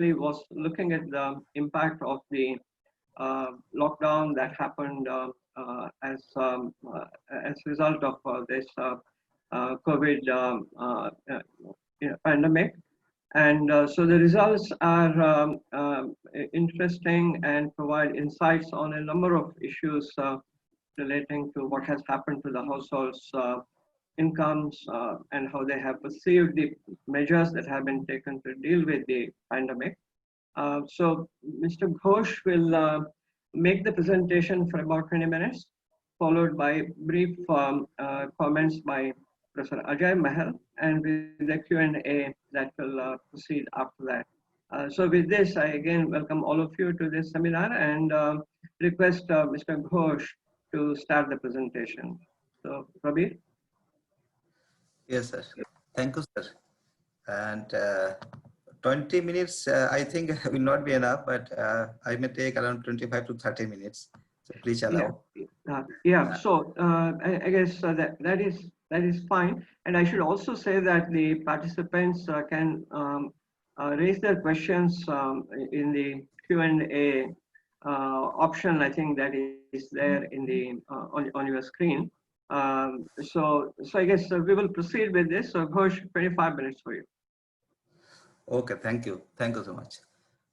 was looking at the impact of the lockdown that happened as a result of this COVID pandemic. And so the results are interesting and provide insights on a number of issues relating to what has happened to the households' incomes and how they have perceived the measures that have been taken to deal with the pandemic. So Mr. Ghosh will make the presentation for about 20 minutes, followed by brief comments by Professor Ajay, Mahal, and with the Q&A that will proceed after that. So with this, I again welcome all of you to this seminar and request Mr. Ghosh to start the presentation. So, Prabir? Yes, sir. Thank you, sir. And 20 minutes, I think will not be enough, but I may take around 25 to 30 minutes. So please allow. Yeah. So I guess that is fine. And I should also say that the participants can raise their questions in the Q&A option. I think that is there in the on your screen. So I guess we will proceed with this. So Ghosh, 25 minutes for you. Okay, thank you. Thank you so much.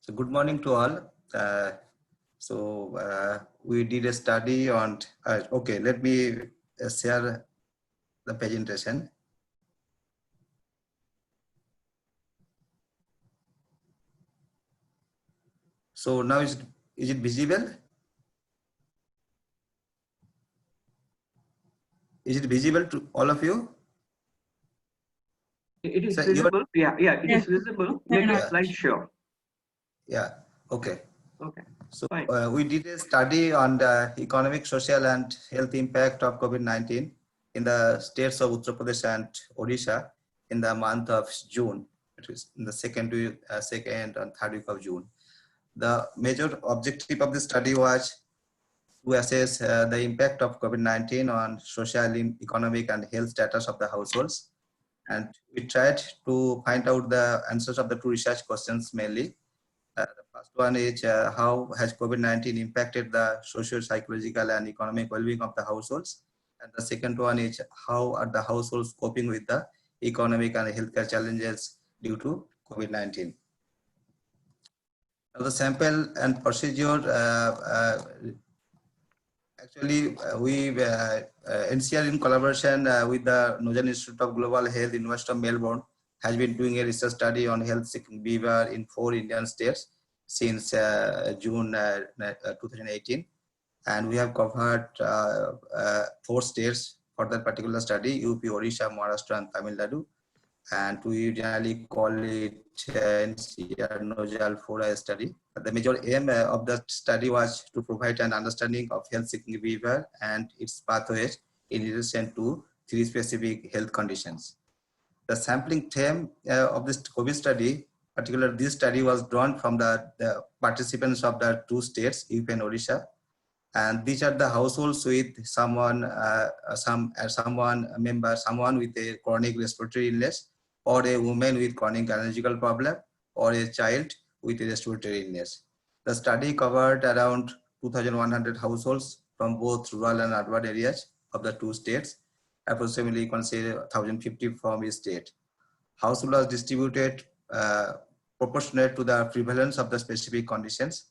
So good morning to all. We did a study on, okay, let me share the presentation. So now is it visible? Is it visible to all of you? It is visible. Yeah, it is visible. Make it slideshow. Yeah, okay. Okay. So we did a study on the economic, social, and health impact of COVID-19 in the states of Uttar Pradesh and Odisha in the month of June. It was in the second and third week of June. The major objective of the study was to assess the impact of COVID-19 on social, economic, and health status of the households. And we tried to find out the answers of the two research questions mainly. The first one is how has COVID-19 impacted the social, psychological, and economic well-being of the households? And the second one is how are the households coping with the economic and healthcare challenges due to COVID-19? The sample and procedure, NCEER in collaboration with the Nossal Institute of Global Health, University of Melbourne, has been doing a research study on health-seeking behavior in 4 Indian states since June 2018. And we have covered 4 states for that particular study: UP, Odisha, Maharashtra, and Tamil Nadu. And we generally call it NCEER Nossal 4I study. The major aim of the study was to provide an understanding of health-seeking behavior and its pathways in relation to 3 specific health conditions. The sampling theme of this COVID study, particularly this study, was drawn from the participants of the 2 states, UP and Odisha. And these are the households with someone with a chronic respiratory illness, or a woman with chronic gynecological problem, or a child with a respiratory illness. The study covered around 2,100 households from both rural and urban areas of the 2 states. Approximately, you can say 1,050 from each state. Household was distributed proportionate to the prevalence of the specific conditions.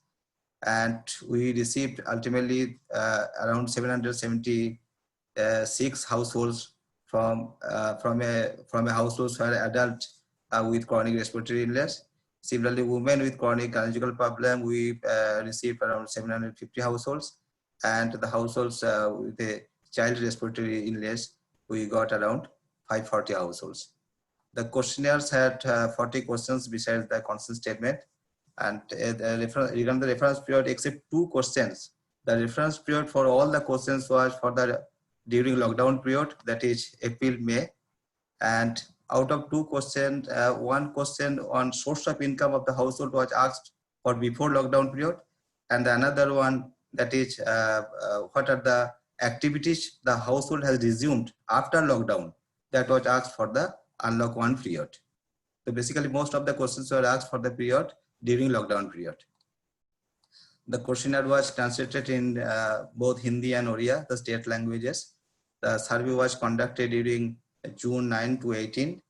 And we received ultimately around 776 households from a households where adult with chronic respiratory illness. Similarly, women with chronic gynecological problem, we received around 750 households, and the households with a child respiratory illness, we got around 540 households. The questionnaires had 40 questions besides the consent statement. And regarding the reference period, except 2 questions, the reference period for all the questions was for the during lockdown period, that is April, May. And out of 2 questions, 1 question on source of income of the household was asked for before lockdown period, and another one, that is what are the activities the household has resumed after lockdown, that was asked for the unlock 1 period. So basically most of the questions were asked for the period during lockdown period. The questionnaire was translated in both Hindi and Oriya, the state languages. The survey was conducted during June 9 to 18,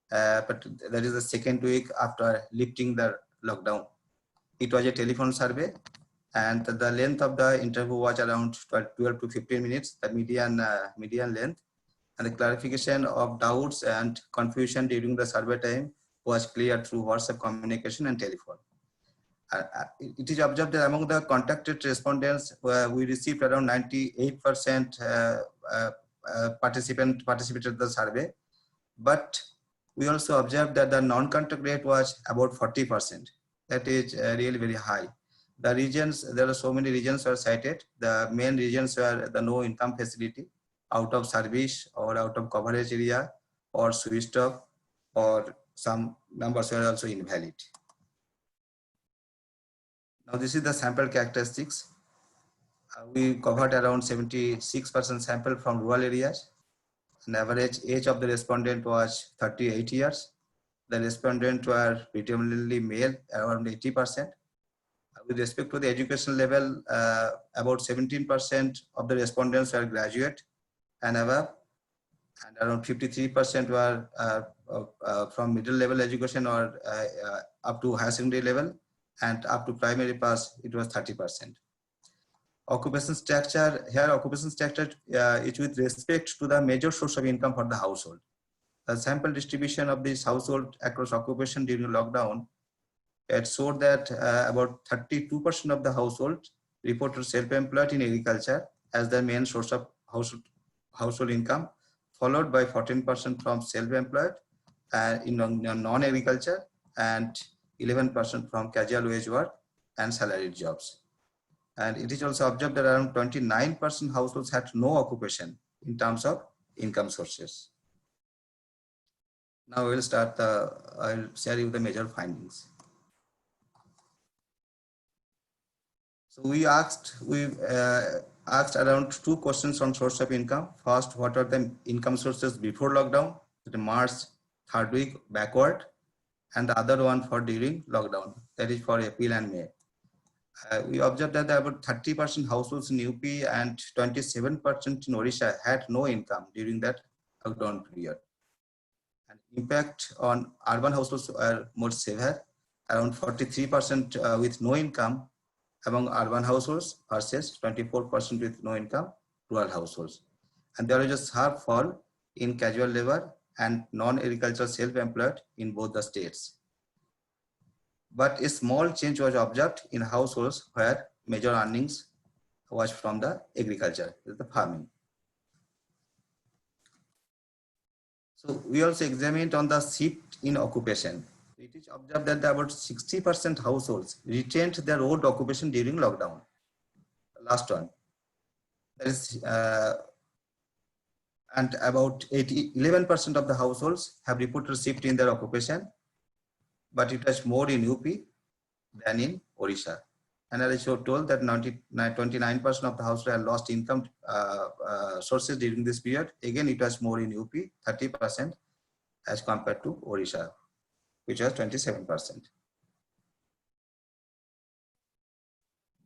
but that is the second week after lifting the lockdown. It was a telephone survey, and the length of the interview was around 12 to 15 minutes, the median length. And the clarification of doubts and confusion during the survey time was clear through WhatsApp communication and telephone. It is observed that among the contacted respondents, we received around 98% participated in the survey, but we also observed that the non-contact rate was about 40%. That is really very high. The regions, there are so many regions were cited. The main regions were the no income facility, out of service or out of coverage area, or switched off, or some numbers were also invalid. Now this is the sample characteristics. We covered around 76% sample from rural areas. An average age of the respondent was 38 years. The respondents were predominantly male, around 80%. With respect to the education level, about 17% of the respondents were graduate and above, and around 53% were from middle level education or up to higher secondary level, and up to primary pass, it was 30%. Occupation structure, here occupation structure is with respect to the major source of income for the household. The sample distribution of this household across occupation during lockdown, it showed that about 32% of the household reported self-employed in agriculture as the main source of household income, followed by 14% from self-employed in non-agriculture, and 11% from casual wage work and salaried jobs. And it is also observed that around 29% households had no occupation in terms of income sources. Now we'll start I'll share you the major findings. So we asked around 2 questions on source of income. First, what are the income sources before lockdown, the March 3rd week backward, and the other one for during lockdown, that is for April and May. We observed that about 30% households in UP and 27% in Odisha had no income during that lockdown period. And impact on urban households are more severe, around 43% with no income among urban households versus 24% with no income rural households. And there is a sharp fall in casual labor and non-agricultural self-employed in both the states. But a small change was observed in households where major earnings was from the agriculture, the farming. So we also examined on the shift in occupation. It is observed that about 60% households retained their old occupation during lockdown. The last one. That is, and about 11% of the households have reported shift in their occupation, but it was more in UP than in Odisha. And as I told that 29% of the households had lost income sources during this period. Again, it was more in UP, 30% as compared to Odisha, which was 27%.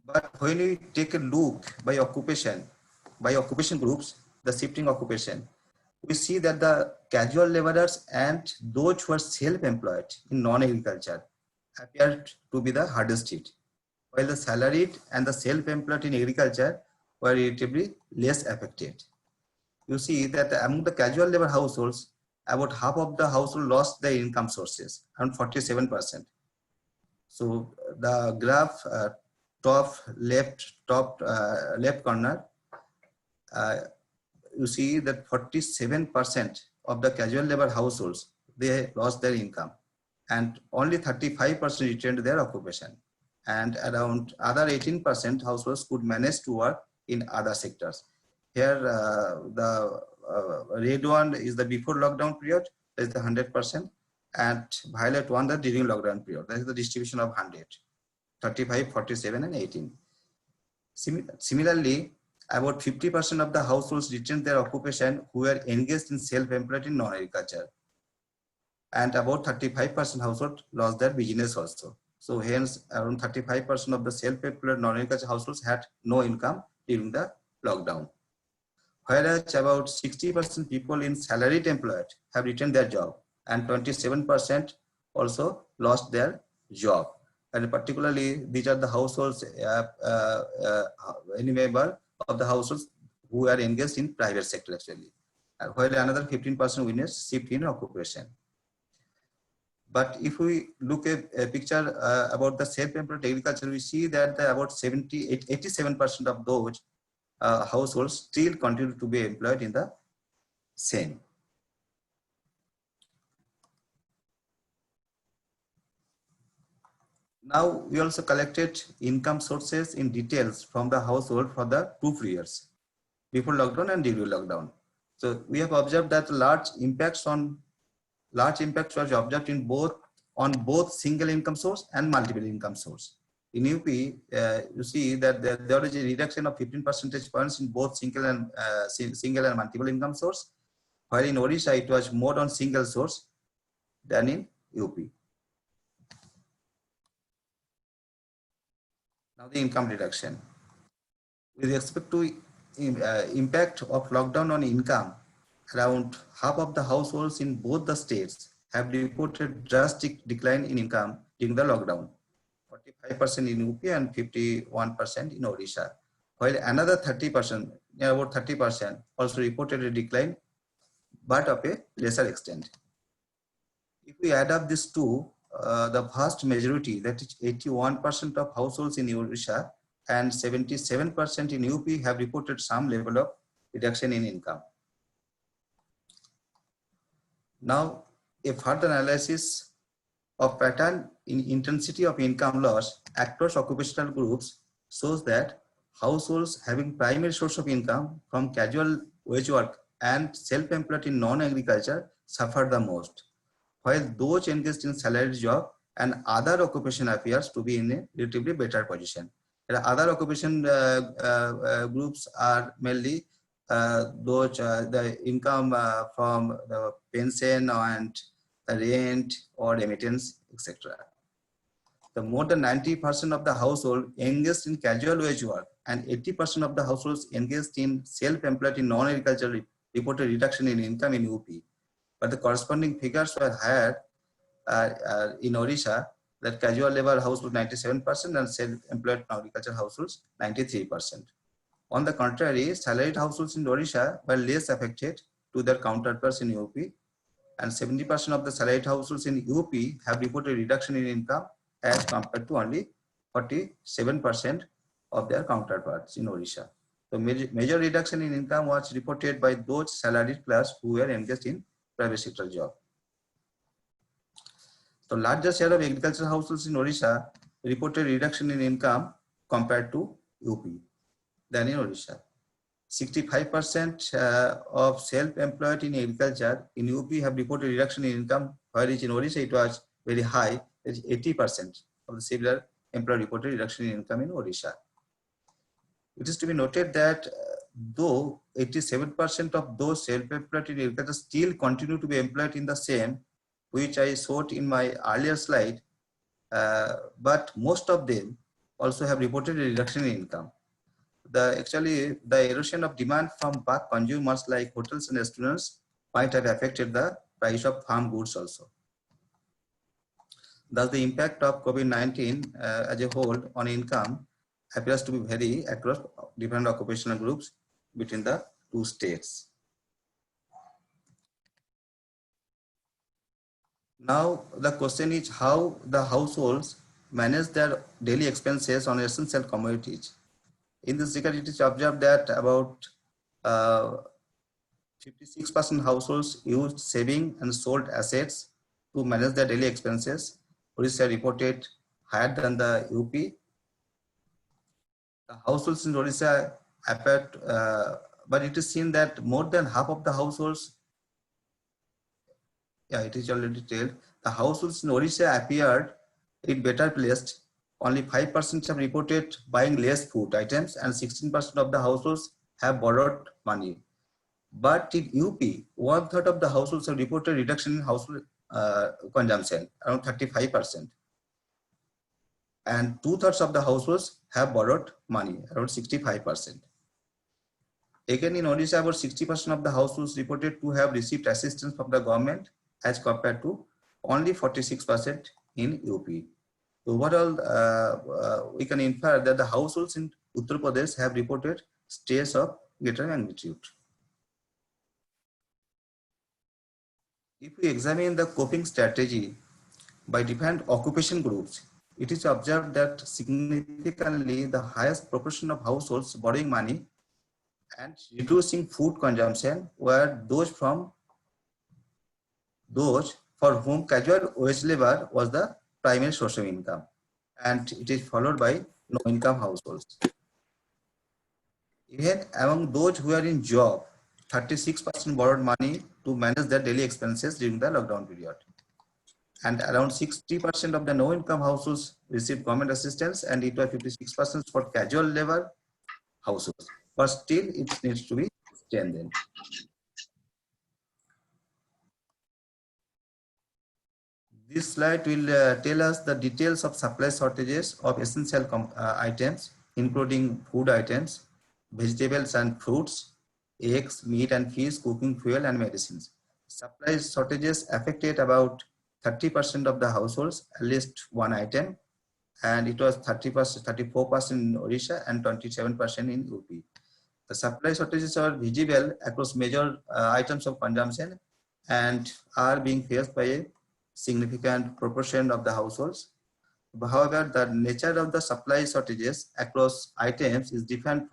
But when we take a look by occupation groups, the shifting occupation, we see that the casual laborers and those who are self-employed in non-agriculture appeared to be the hardest hit, while the salaried and the self-employed in agriculture were relatively less affected. You see that among the casual labor households, about half of the household lost their income sources, around 47%. So the graph top left corner, you see that 47% of the casual labor households, they lost their income, and only 35% retained their occupation, and around other 18% households could manage to work in other sectors. Here the red one is the before lockdown period, that is the 100%, and violet one the during lockdown period, that is the distribution of 100, 35, 47 and 18. Similarly, about 50% of the households retained their occupation who were engaged in self-employed in non-agriculture, and about 35% households lost their business also. So hence around 35% of the self-employed non-agricultural households had no income during the lockdown. Whereas about 60% people in salaried employed have retained their job, and 27% also lost their job. And particularly, these are the households, any member of the households who are engaged in private sector actually. While another 15% witnessed shift in occupation. But if we look at a picture about the self-employed agriculture, we see that about 87% of those households still continue to be employed in the same. Now we also collected income sources in details from the household for the 2 years before lockdown and during lockdown. So we have observed that large impacts was observed in both single income source and multiple income source. In UP, you see that there is a reduction of 15 percentage points in both single and multiple income source, while in Odisha it was more on single source than in UP. Now the income reduction. With respect to impact of lockdown on income, around half of the households in both the states have reported drastic decline in income during the lockdown. 45% in UP and 51% in Odisha, while another 30%, about 30%, also reported a decline, but of a lesser extent. If we add up these two, the vast majority, that is 81% of households in Odisha and 77% in UP have reported some level of reduction in income. Now, a further analysis of pattern in intensity of income loss across occupational groups shows that households having primary source of income from casual wage work and self-employed in non-agriculture suffer the most, while those engaged in salaried job and other occupation appears to be in a relatively better position. The other occupation groups are mainly those the income from the pension and rent or remittance, etc. The more than 90% of the household engaged in casual wage work and 80% of the households engaged in self-employed in non-agricultural reported reduction in income in UP. But the corresponding figures were higher in Odisha, that casual labor household 97% and self-employed non-agricultural households 93%. On the contrary, salaried households in Odisha were less affected to their counterparts in UP, and 70% of the salaried households in UP have reported reduction in income as compared to only 47% of their counterparts in Odisha. So major reduction in income was reported by those salaried class who were engaged in private sector job. The larger share of agricultural households in Odisha reported reduction in income compared to UP than in Odisha. 65% of self-employed in agriculture in UP have reported reduction in income, whereas in Odisha it was very high, 80% of the similar employed reported reduction in income in Odisha. It is to be noted that though 87% of those self-employed in agriculture still continue to be employed in the same, which I showed in my earlier slide, but most of them also have reported a reduction in income. Actually, the erosion of demand from bulk consumers like hotels and restaurants might have affected the price of farm goods also. Thus, the impact of COVID-19 as a whole on income appears to be vary across different occupational groups between the two states. Now, the question is how the households manage their daily expenses on essential commodities. In this regard, it is observed that about 56% households used saving and sold assets to manage their daily expenses. Odisha reported higher than the UP. The households in Odisha appeared, but it is seen that more than half of the households, it is already told, the households in Odisha appeared in better placed. Only 5% have reported buying less food items and 16% of the households have borrowed money. But in UP, 1/3 of the households have reported reduction in household consumption, around 35%. and 2/3 of the households have borrowed money, around 65%. Again, in Odisha, about 60% of the households reported to have received assistance from the government as compared to only 46% in UP. Overall, we can infer that the households in Uttar Pradesh have reported stress of greater magnitude. If we examine the coping strategy by different occupation groups, it is observed that significantly the highest proportion of households borrowing money and reducing food consumption were those for whom casual wage labor was the primary source of income, and it is followed by no-income households. Even among those who are in job, 36% borrowed money to manage their daily expenses during the lockdown period. And around 60% of the no-income households received government assistance, and it was 56% for casual labor households. But still, it needs to be strengthened. This slide will tell us the details of supply shortages of essential items, including food items, vegetables and fruits, eggs, meat and fish, cooking fuel, and medicines. Supply shortages affected about 30% of the households, at least one item, and it was 30%, 34% in Odisha and 27% in UP. The supply shortages are visible across major items of consumption and are being faced by a significant proportion of the households. However, the nature of the supply shortages across items is different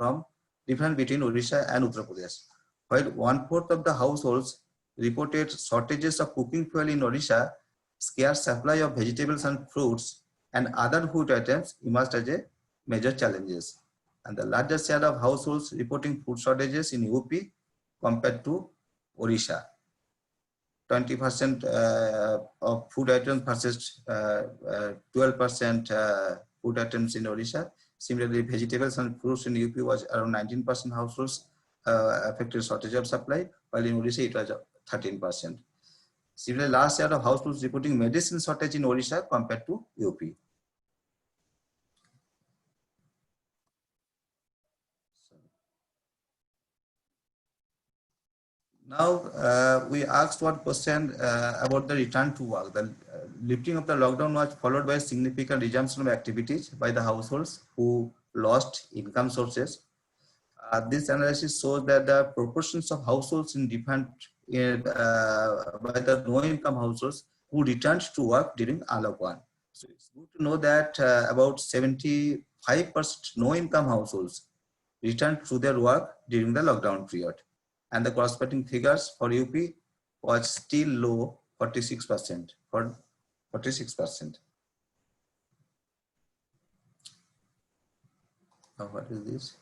between Odisha and Uttar Pradesh. While 1/4 of the households reported shortages of cooking fuel in Odisha, scarce supply of vegetables and fruits and other food items emerged as a major challenges. And the largest share of households reporting food shortages in UP compared to Odisha. 20% of food items versus 12% food items in Odisha. Similarly, vegetables and fruits in UP was around 19% households affected shortage of supply, while in Odisha it was 13%. Similarly, last year of households reporting medicine shortage in Odisha compared to UP. Now, we asked one question about the return to work. The lifting of the lockdown was followed by a significant resumption of activities by the households who lost income sources. This analysis shows that the proportions of households in different by the no-income households who returned to work during lockdown. So it's good to know that about 75% no-income households returned to their work during the lockdown period. And the corresponding figures for UP was still low, 46%. For 46%. Now, what is this?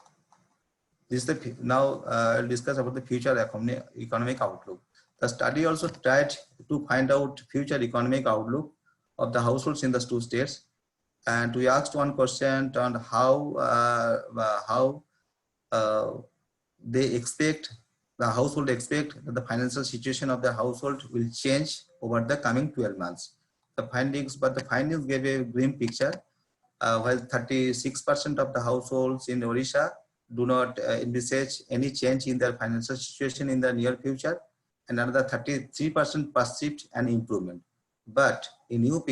This is the now I'll discuss about the future economic outlook. The study also tried to find out future economic outlook of the households in the two states, and we asked one question on how the household expect that the financial situation of the household will change over the coming 12 months. The findings gave a grim picture. While 36% of the households in Odisha do not envisage any change in their financial situation in the near future, and another 33% perceived an improvement. But in UP,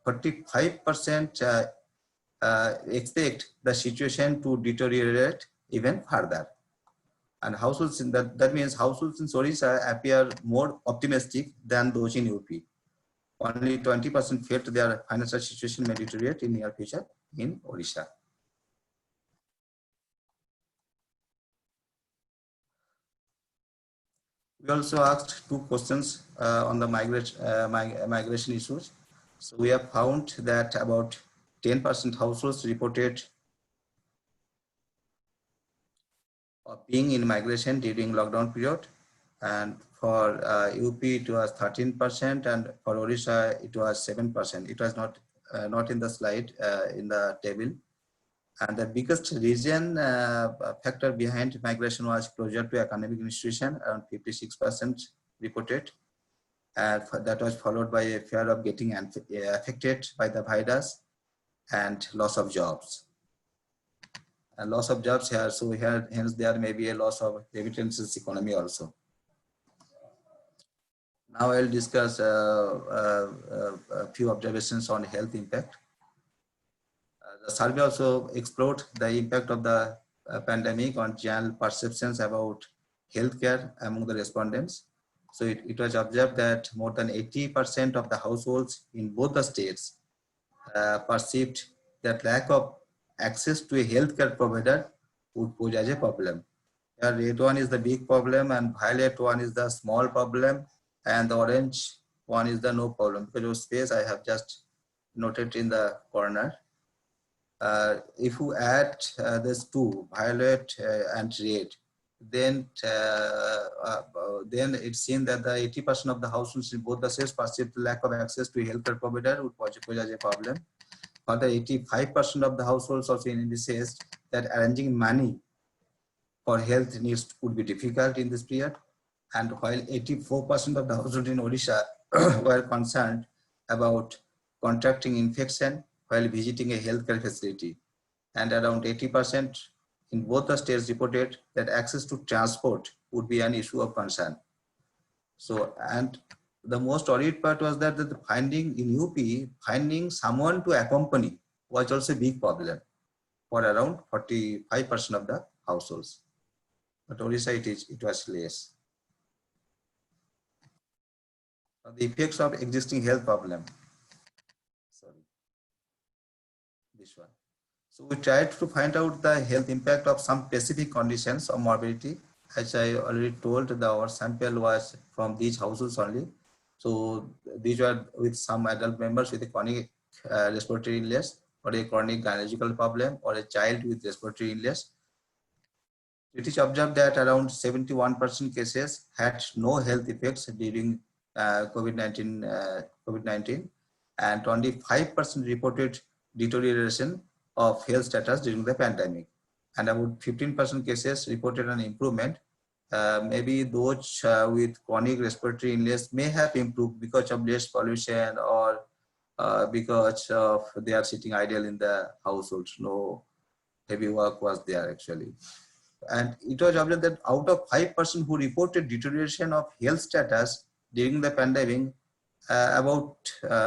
45% expect the situation to deteriorate even further. And households in that means households in Odisha appear more optimistic than those in UP. Only 20% fear their financial situation may deteriorate in near future in Odisha. We also asked two questions on the migration issues. So we have found that about 10% households reported being in migration during lockdown period, and for UP it was 13%, and for Odisha it was 7%. It was not in the slide in the table. And the biggest reason factor behind migration was closure to academic institution, around 56% reported. That was followed by a fear of getting affected by the virus. and loss of jobs. And loss of jobs here, so here, hence there may be a loss of remittances economy also. Now I'll discuss a few observations on health impact. The survey also explored the impact of the pandemic on general perceptions about healthcare among the respondents. So it was observed that more than 80% of the households in both the states perceived that lack of access to a healthcare provider would pose as a problem. Here, red one is the big problem, and violet one is the small problem, and the orange one is the no problem. Because of space, I have just noted in the corner. If you add these two, violet and red, then it's seen that the 80% of the households in both the states perceive the lack of access to a healthcare provider would pose as a problem. Further, 85% of the households also indicates that arranging money for health needs would be difficult in this period. And while 84% of the households in Odisha were concerned about contracting infection while visiting a healthcare facility, and around 80% in both the states reported that access to transport would be an issue of concern. So, and the most worried part was that the finding in UP, finding someone to accompany was also a big problem for around 45% of the households. But Odisha, it was less. The effects of existing health problem. Sorry, this one. So we tried to find out the health impact of some specific conditions of morbidity. As I already told, our sample was from these households only. So these were with some adult members with a chronic respiratory illness, or a chronic gynecological problem, or a child with respiratory illness. It is observed that around 71% cases had no health effects during COVID-19, and only 5% reported deterioration of health status during the pandemic, and about 15% cases reported an improvement. Maybe those with chronic respiratory illness may have improved because of less pollution, or because of they are sitting idle in the households. No heavy work was there actually. And it was observed that out of 5% who reported deterioration of health status during the pandemic, about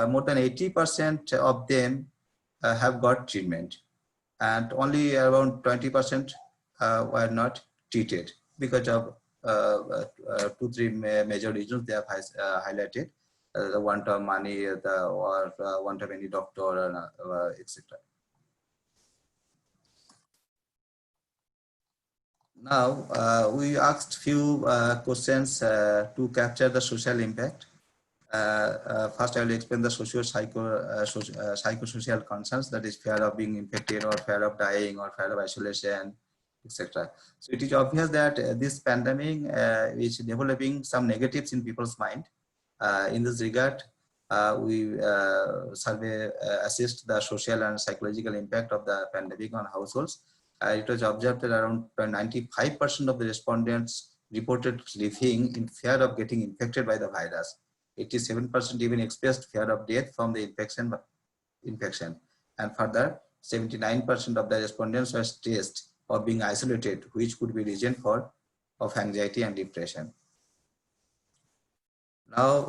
more than 80% of them have got treatment, and only around 20% were not treated because of 2-3 major reasons they have highlighted: the want of money, or want of any doctor, etc. Now, we asked few questions to capture the social impact. First, I will explain the psychosocial concerns, that is fear of being infected, or fear of dying, or fear of isolation, etc. So it is obvious that this pandemic is developing some negatives in people's mind. In this regard, we assessed the social and psychological impact of the pandemic on households. It was observed that around 95% of the respondents reported living in fear of getting infected by the virus. 87% even expressed fear of death from the infection. And further, 79% of the respondents were stressed or being isolated, which could be reason of anxiety and depression. Now,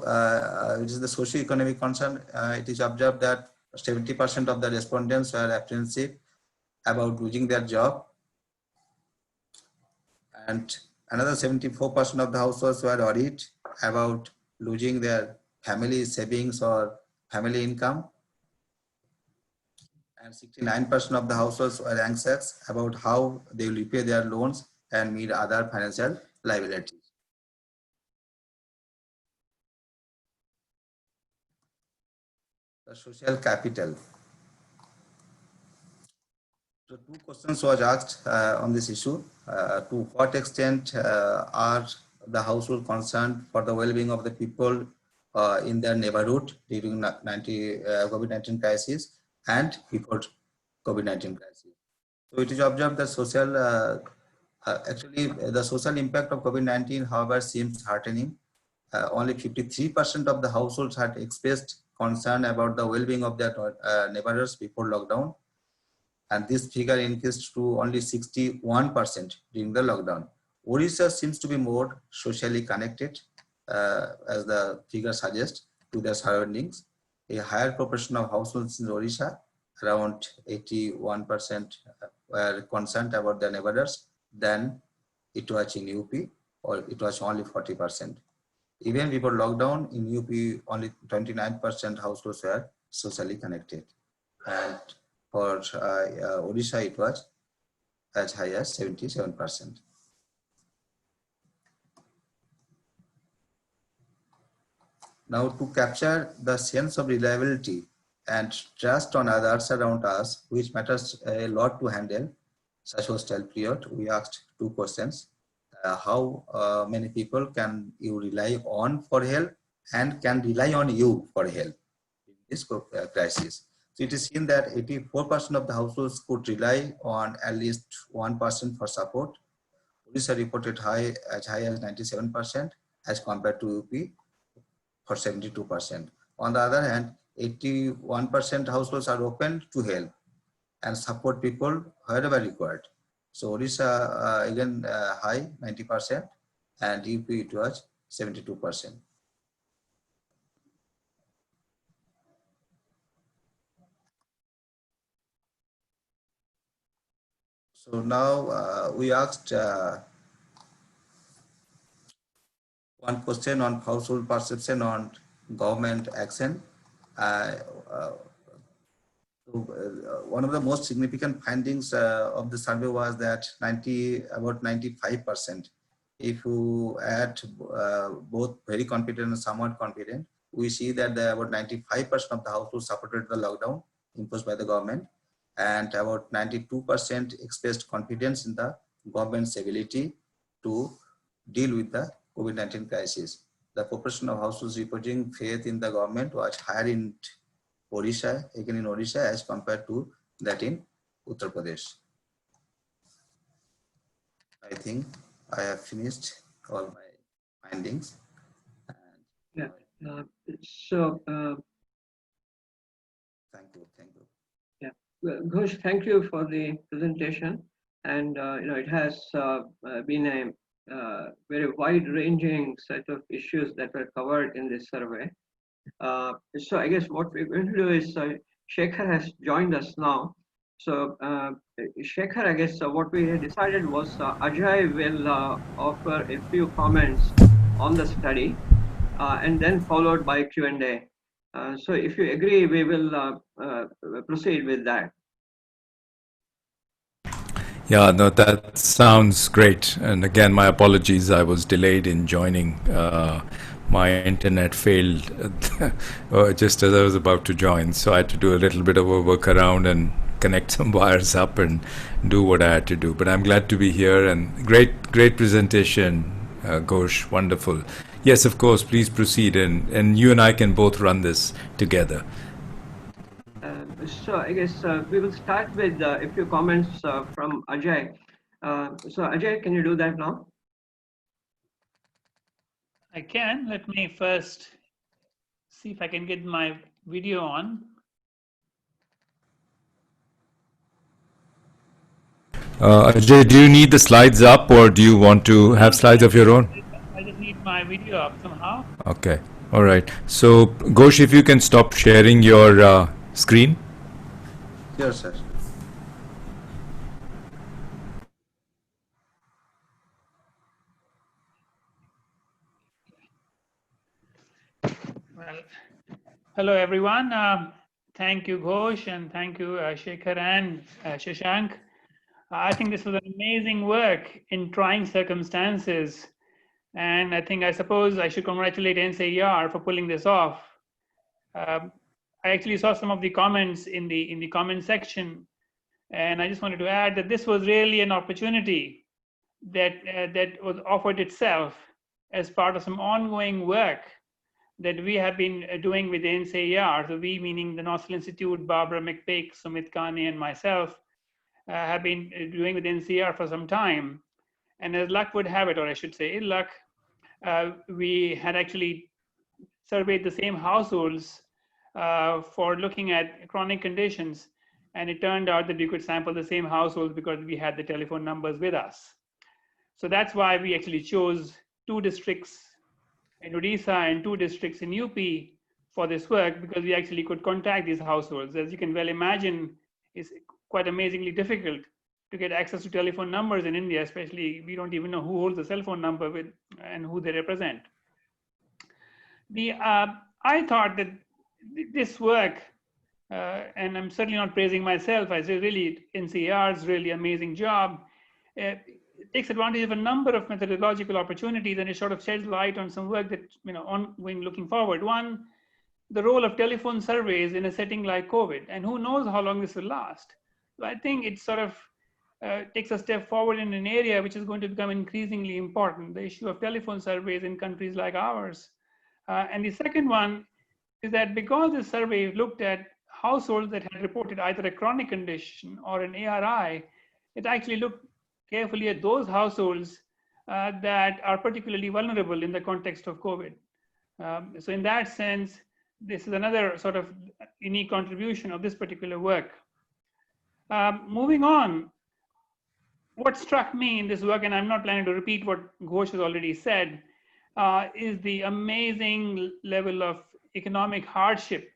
it is the socio-economic concern. It is observed that 70% of the respondents were apprehensive about losing their job, and another 74% of the households were worried about losing their family savings or family income, and 69% of the households were anxious about how they will repay their loans and meet other financial liabilities. The social capital. So 2 questions was asked on this issue. To what extent are the household concerned for the well-being of the people in their neighborhood during COVID-19 crisis and before COVID-19 crisis? So it is observed that actually the social impact of COVID-19, however, seems heartening. Only 53% of the households had expressed concerned about the well-being of their neighbors before lockdown. And this figure increased to only 61% during the lockdown. Odisha seems to be more socially connected, as the figure suggests, to their surroundings. A higher proportion of households in Odisha, around 81%, were concerned about their neighbors than it was in UP, or it was only 40%. Even before lockdown, in UP, only 29% households were socially connected. And for Odisha, it was as high as 77%. Now, to capture the sense of reliability and trust on others around us, which matters a lot to handle such hostile period, we asked two questions. How many people can you rely on for help, and can rely on you for help in this crisis? So it is seen that 84% of the households could rely on at least one person for support. Odisha reported as high as 97% as compared to UP for 72%. On the other hand, 81% households are open to help and support people wherever required. So Odisha again high 90%, and UP it was 72%. So now we asked one question on household perception on government action. One of the most significant findings of the survey was that about 95%, if you add both very confident and somewhat confident, we see that about 95% of the households supported the lockdown imposed by the government, and about 92% expressed confidence in the government's ability to deal with the COVID-19 crisis. The proportion of households reporting faith in the government was higher in Odisha, again in Odisha, as compared to that in Uttar Pradesh. I think I have finished all my findings. Yeah. Thank you. Yeah. Well, Ghosh, thank you for the presentation. And it has been a very wide-ranging set of issues that were covered in this survey. So I guess what we're going to do is Shekhar has joined us now. So Shekhar, I guess what we decided was Ajay will offer a few comments on the study, and then followed by Q&A. So if you agree, we will proceed with that. Yeah, no, that sounds great. And again, my apologies. I was delayed in joining. My internet failed just as I was about to join. So I had to do a little bit of a workaround and connect some wires up and do what I had to do. But I'm glad to be here, and great presentation, Ghosh, wonderful. Yes, of course, please proceed, and you and I can both run this together. So I guess we will start with a few comments from Ajay. So Ajay, can you do that now? I can. Let me first see if I can get my video on. Ajay, do you need the slides up, or do you want to have slides of your own? I just need my video up somehow. Okay. All right. So, Ghosh, if you can stop sharing your screen. Yes, sir. Well, hello everyone. Thank you, Ghosh, and thank you, Shekhar and Shashank. I think this was an amazing work in trying circumstances, and I suppose I should congratulate NCAER for pulling this off. I actually saw some of the comments in the comment section, and I just wanted to add that this was really an opportunity that was offered itself as part of some ongoing work that we have been doing with the NCAER. So we, meaning the Nossal Institute, Barbara McPake, Sumit Kane, and myself, have been doing with NCAER for some time. And as luck would have it, or I should say ill luck, we had actually surveyed the same households for looking at chronic conditions. And it turned out that we could sample the same households because we had the telephone numbers with us. So that's why we actually chose 2 districts in Odisha and 2 districts in UP for this work, because we actually could contact these households. As you can well imagine, it's quite amazingly difficult to get access to telephone numbers in India, especially we don't even know who holds the cell phone number with and who they represent. I thought that this work, and I'm certainly not praising myself, I say really NCAER's really amazing job. It takes advantage of a number of methodological opportunities, and it sort of sheds light on some work that, ongoing looking forward. One, the role of telephone surveys in a setting like COVID, and who knows how long this will last. So I think it sort of takes a step forward in an area which is going to become increasingly important, the issue of telephone surveys in countries like ours. And the second one is that because this survey looked at households that had reported either a chronic condition or an ARI, it actually looked carefully at those households that are particularly vulnerable in the context of COVID. So in that sense, this is another sort of unique contribution of this particular work. Moving on, what struck me in this work, and I'm not planning to repeat what Ghosh has already said, is the amazing level of economic hardship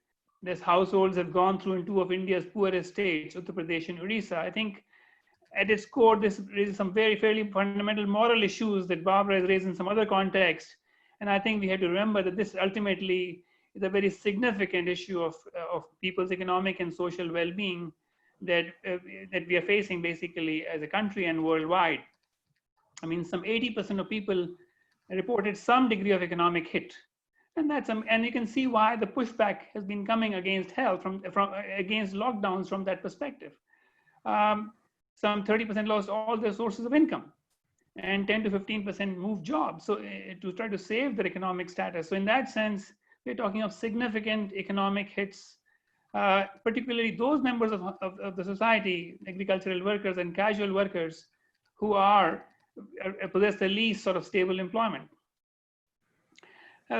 these households have gone through in 2 of India's poorest states, Uttar Pradesh and Odisha. I think at its core, this raises some fairly fundamental moral issues that Barbara has raised in some other context. And I think we have to remember that this ultimately is a very significant issue of people's economic and social well-being that we are facing basically as a country and worldwide. I mean, some 80% of people reported some degree of economic hit. And and you can see why the pushback has been coming against health against lockdowns from that perspective. Some 30% lost all their sources of income, and 10 to 15% moved jobs. So to try to save their economic status. So in that sense, we're talking of significant economic hits, particularly those members of the society, agricultural workers and casual workers, who possess the least sort of stable employment.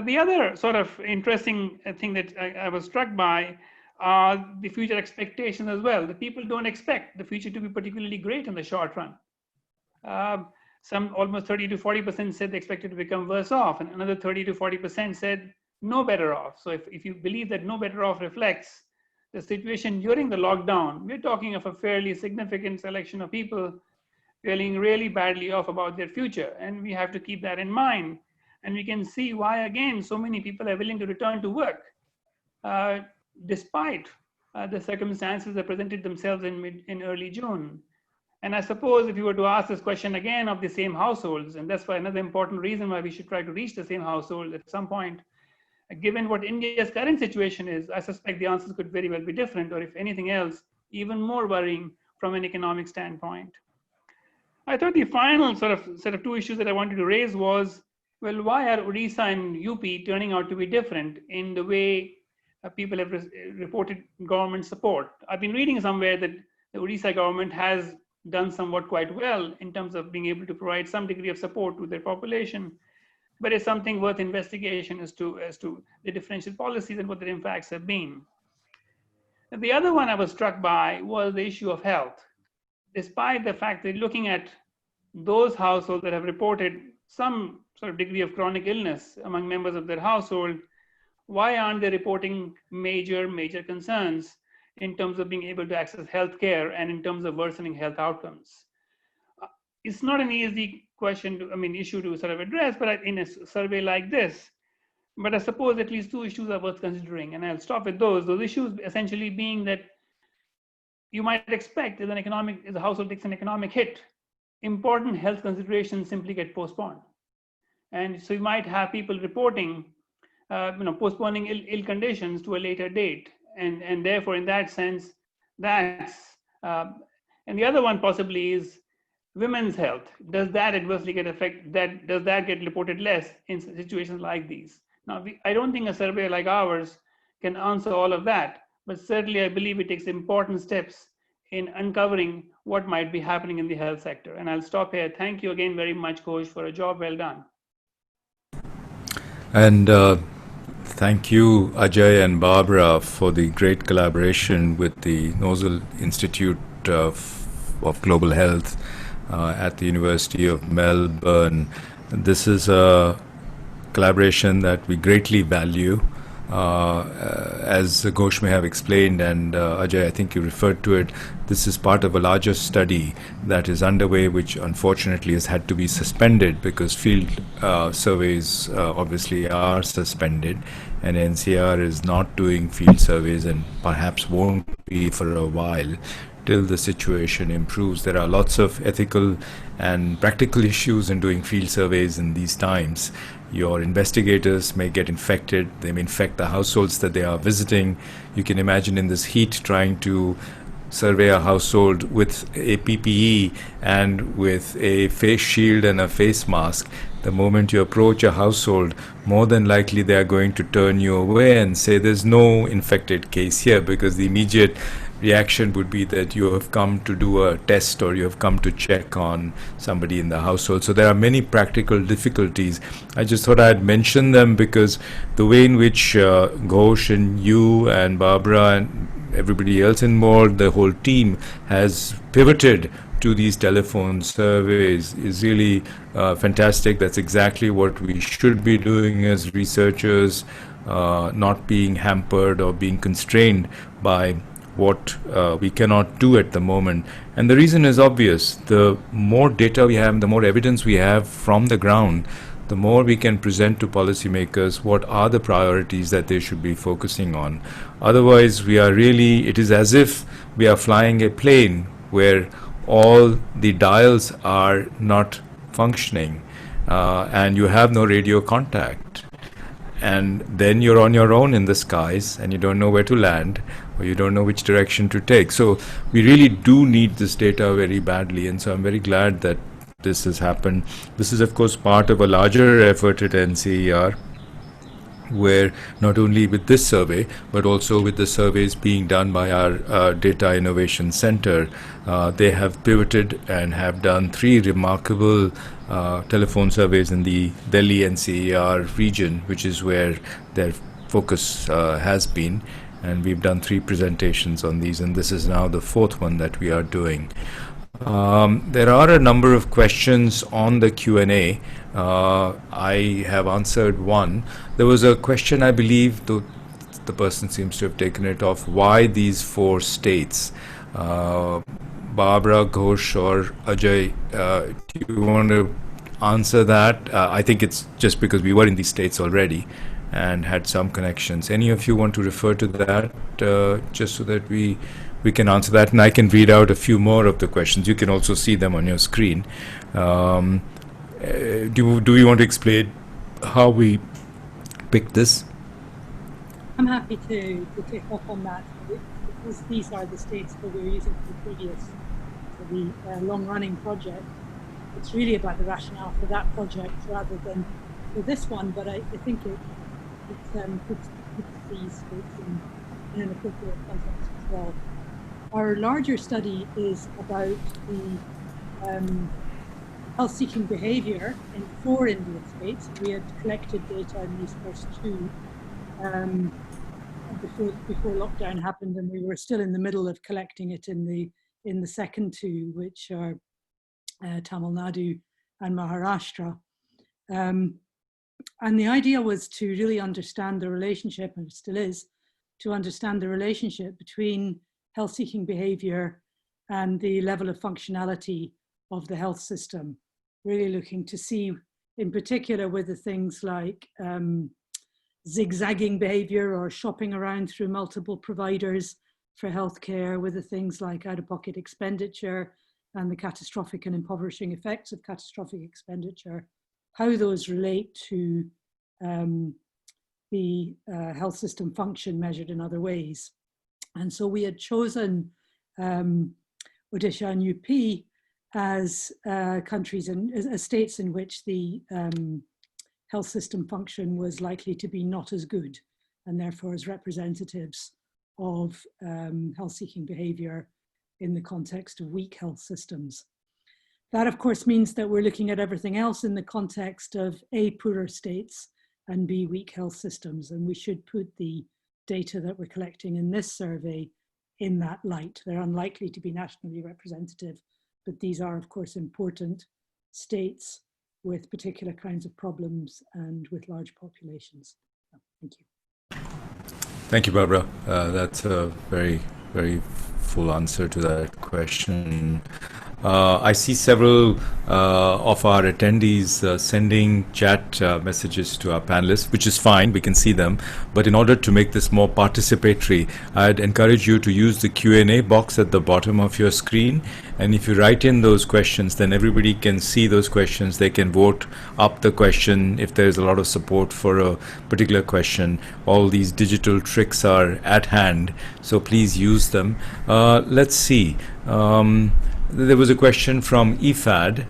The other sort of interesting thing that I was struck by are the future expectations as well. The people don't expect the future to be particularly great in the short run. Some almost 30 to 40% said they expected to become worse off, and another 30 to 40% said no better off. So if you believe that no better off reflects the situation during the lockdown, we're talking of a fairly significant selection of people feeling really badly off about their future, and we have to keep that in mind. And we can see why, again, so many people are willing to return to work, despite the circumstances that presented themselves in early June. And I suppose if you were to ask this question again of the same households, and that's why another important reason why we should try to reach the same household at some point, given what India's current situation is, I suspect the answers could very well be different, or if anything else, even more worrying from an economic standpoint. I thought the final sort of set of 2 issues that I wanted to raise was, well, why are Odisha and UP turning out to be different in the way people have reported government support? I've been reading somewhere that the Odisha government has done somewhat quite well in terms of being able to provide some degree of support to their population, but it's something worth investigation as to the differential policies and what their impacts have been. And the other one I was struck by was the issue of health. Despite the fact that looking at those households that have reported some sort of degree of chronic illness among members of their household, why aren't they reporting major concerns in terms of being able to access health care and in terms of worsening health outcomes? It's not an easy issue to sort of address, but in a survey like this, but I suppose at least 2 issues are worth considering, and I'll stop with those. Those issues essentially being that you might expect as a household takes an economic hit, important health considerations simply get postponed. And so you might have people reporting, postponing ill conditions to a later date. And therefore, in that sense, and the other one possibly is women's health. Does that adversely get affected? Does that get reported less in situations like these? Now, I don't think a survey like ours can answer all of that, but certainly I believe it takes important steps in uncovering what might be happening in the health sector. And I'll stop here. Thank you again very much, Ghosh, for a job well done. And thank you, Ajay and Barbara, for the great collaboration with the Nossal Institute of Global Health at the University of Melbourne. This is a collaboration that we greatly value. As Ghosh may have explained, and Ajay, I think you referred to it, this is part of a larger study that is underway, which unfortunately has had to be suspended because field surveys obviously are suspended, and NCAER is not doing field surveys and perhaps won't be for a while till the situation improves. There are lots of ethical and practical issues in doing field surveys in these times. Your investigators may get infected, they may infect the households that they are visiting. You can imagine in this heat trying to survey a household with a PPE and with a face shield and a face mask. The moment you approach a household, more than likely they are going to turn you away and say there's no infected case here, because the immediate reaction would be that you have come to do a test or you have come to check on somebody in the household. So there are many practical difficulties. I just thought I'd mention them because the way in which Ghosh and you and Barbara and everybody else involved, the whole team has pivoted to these telephone surveys is really fantastic. That's exactly what we should be doing as researchers, not being hampered or being constrained by what we cannot do at the moment. And the reason is obvious. The more data we have, the more evidence we have from the ground, the more we can present to policymakers what are the priorities that they should be focusing on. Otherwise, we are really, it is as if we are flying a plane where all the dials are not functioning and you have no radio contact. And then you're on your own in the skies and you don't know where to land or you don't know which direction to take. So we really do need this data very badly, and so I'm very glad that this has happened. This is of course part of a larger effort at NCAER, where not only with this survey but also with the surveys being done by our Data Innovation Center, they have pivoted and have done 3 remarkable telephone surveys in the Delhi NCAER region, which is where their focus has been, and we've done 3 presentations on these, and this is now the 4th one that we are doing. There are a number of questions on the Q&A. I have answered one. There was a question, I believe, though the person seems to have taken it off, why these 4 states? Barbara, Ghosh or Ajay, do you want to answer that? I think it's just because we were in these states already and had some connections. Any of you want to refer to that, just so that we can answer that, and I can read out a few more of the questions. You can also see them on your screen. Do you want to explain how we picked this? I'm happy to kick off on that, because these are the states that we were using for the long-running project. It's really about the rationale for that project rather than for this one, but I think it puts these states in an appropriate context as well. Our larger study is about the health-seeking behaviour in 4 Indian states. We had collected data in these first 2 before lockdown happened, and we were still in the middle of collecting it in the second 2, which are Tamil Nadu and Maharashtra. And the idea was to really understand the relationship, and it still is, to understand the relationship between health-seeking behaviour and the level of functionality of the health system. Really looking to see, in particular, whether things like zigzagging behaviour or shopping around through multiple providers for healthcare, whether things like out-of-pocket expenditure and the catastrophic and impoverishing effects of catastrophic expenditure, how those relate to the health system function measured in other ways. And so we had chosen Odisha and UP as countries and as states in which the health system function was likely to be not as good, and therefore as representatives of health-seeking behaviour in the context of weak health systems. That, of course, means that we're looking at everything else in the context of poorer states and B, weak health systems. And we should put the data that we're collecting in this survey in that light. They're unlikely to be nationally representative, but these are, of course, important states with particular kinds of problems and with large populations. Thank you. Thank you, Barbara. That's a very, very full answer to that question. I see several of our attendees sending chat messages to our panelists, which is fine, we can see them. But in order to make this more participatory, I'd encourage you to use the Q&A box at the bottom of your screen. And if you write in those questions, then everybody can see those questions. They can vote up the question if there's a lot of support for a particular question. All these digital tricks are at hand, so please use them. Let's see. There was a question from IFAD,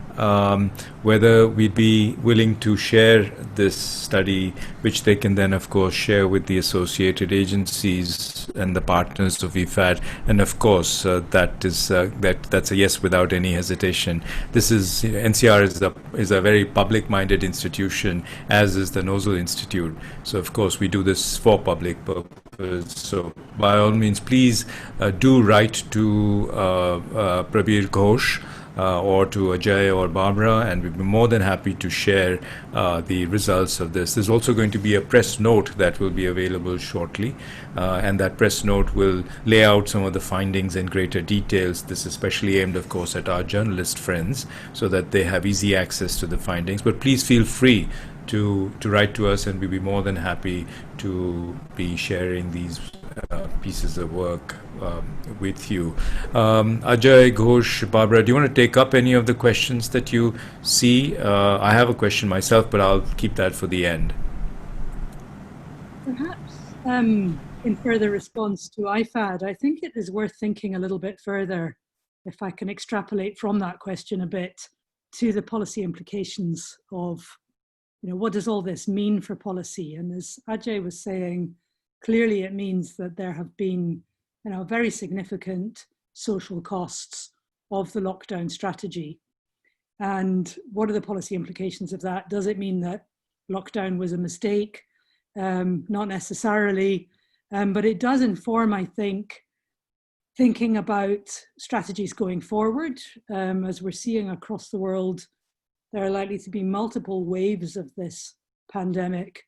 whether we'd be willing to share this study, which they can then, of course, share with the associated agencies and the partners of IFAD. And of course, that's a yes without any hesitation. This is NCER is a very public-minded institution, as is the Nossal Institute. So of course, we do this for public purpose. So by all means, please do write to Prabir, Ghosh, or to Ajay or Barbara, and we'd be more than happy to share the results of this. There's also going to be a press note that will be available shortly, and that press note will lay out some of the findings in greater details. This is especially aimed, of course, at our journalist friends, so that they have easy access to the findings. But please feel free to write to us, and we'd be more than happy to be sharing these pieces of work with you. Ajay, Ghosh, Barbara, do you want to take up any of the questions that you see? I have a question myself, but I'll keep that for the end. Perhaps in further response to IFAD, I think it is worth thinking a little bit further, if I can extrapolate from that question a bit, to the policy implications of, what does all this mean for policy? And as Ajay was saying, clearly it means that there have been very significant social costs of the lockdown strategy. And what are the policy implications of that? Does it mean that lockdown was a mistake? Not necessarily, but it does inform, I think, thinking about strategies going forward. As we're seeing across the world, there are likely to be multiple waves of this pandemic.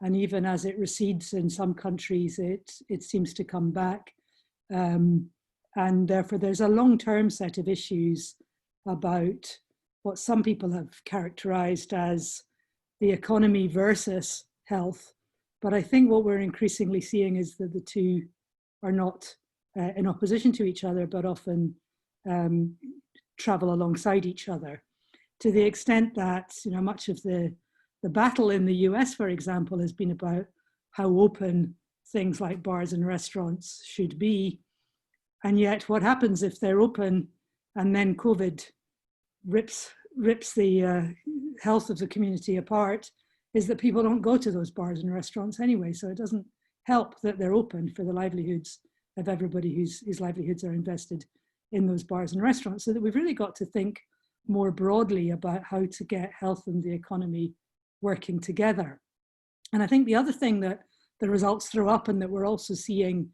And even as it recedes in some countries, it seems to come back. And therefore, there's a long-term set of issues about what some people have characterized as the economy versus health. But I think what we're increasingly seeing is that the two are not in opposition to each other, but often travel alongside each other. To the extent that much of the battle in the US, for example, has been about how open things like bars and restaurants should be. And yet what happens if they're open and then COVID rips the health of the community apart is that people don't go to those bars and restaurants anyway. So it doesn't help that they're open for the livelihoods of everybody whose livelihoods are invested in those bars and restaurants. So that we've really got to think more broadly about how to get health and the economy working together. And I think the other thing that the results throw up and that we're also seeing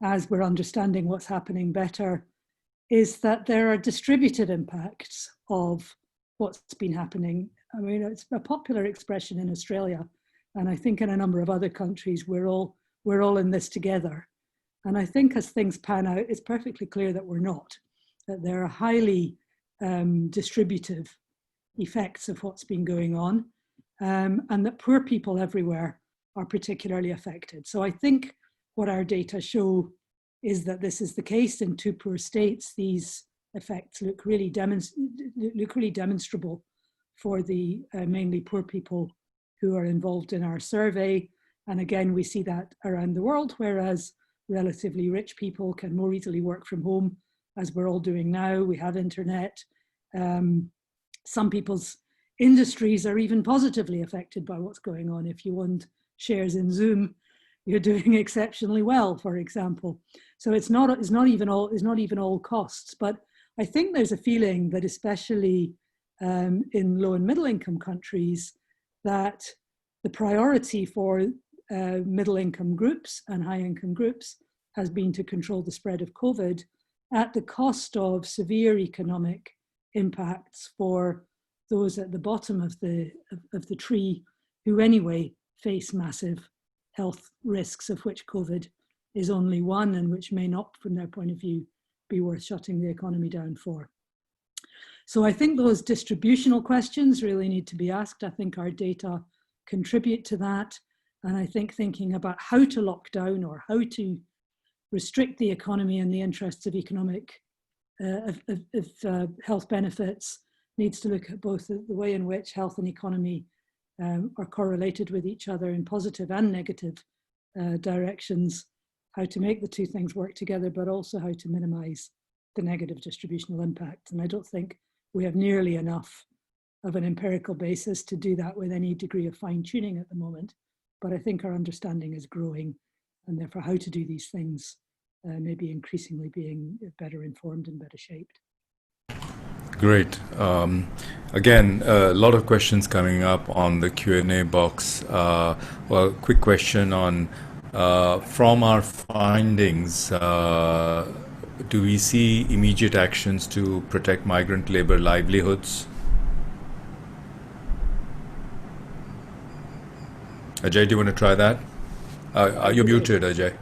as we're understanding what's happening better is that there are distributed impacts of what's been happening. I mean, it's a popular expression in Australia, and I think in a number of other countries, we're all in this together. And I think as things pan out, it's perfectly clear that we're not, that there are highly distributive effects of what's been going on, and that poor people everywhere are particularly affected. So I think what our data show is that this is the case in two poor states. These effects look really demonstrable for the mainly poor people who are involved in our survey. And again, we see that around the world, whereas relatively rich people can more easily work from home, as we're all doing now. We have internet. Some people's industries are even positively affected by what's going on. If you own shares in Zoom, you're doing exceptionally well, for example. So it's not even all costs. But I think there's a feeling that especially in low and middle income countries, that the priority for middle income groups and high income groups has been to control the spread of COVID at the cost of severe economic impacts for those at the bottom of the tree who anyway face massive health risks, of which COVID is only one, and which may not, from their point of view, be worth shutting the economy down for. So I think those distributional questions really need to be asked. I think our data contribute to that. And I think thinking about how to lock down or how to restrict the economy in the interests of economic, health benefits needs to look at both the way in which health and economy are correlated with each other in positive and negative directions, how to make the two things work together, but also how to minimize the negative distributional impact. And I don't think we have nearly enough of an empirical basis to do that with any degree of fine tuning at the moment. But I think our understanding is growing, and therefore how to do these things maybe increasingly being better informed and better shaped. Great. Again, a lot of questions coming up on the Q&A box. Well, quick question on, from our findings, do we see immediate actions to protect migrant labor livelihoods? Ajay, do you want to try that? You're muted, Ajay.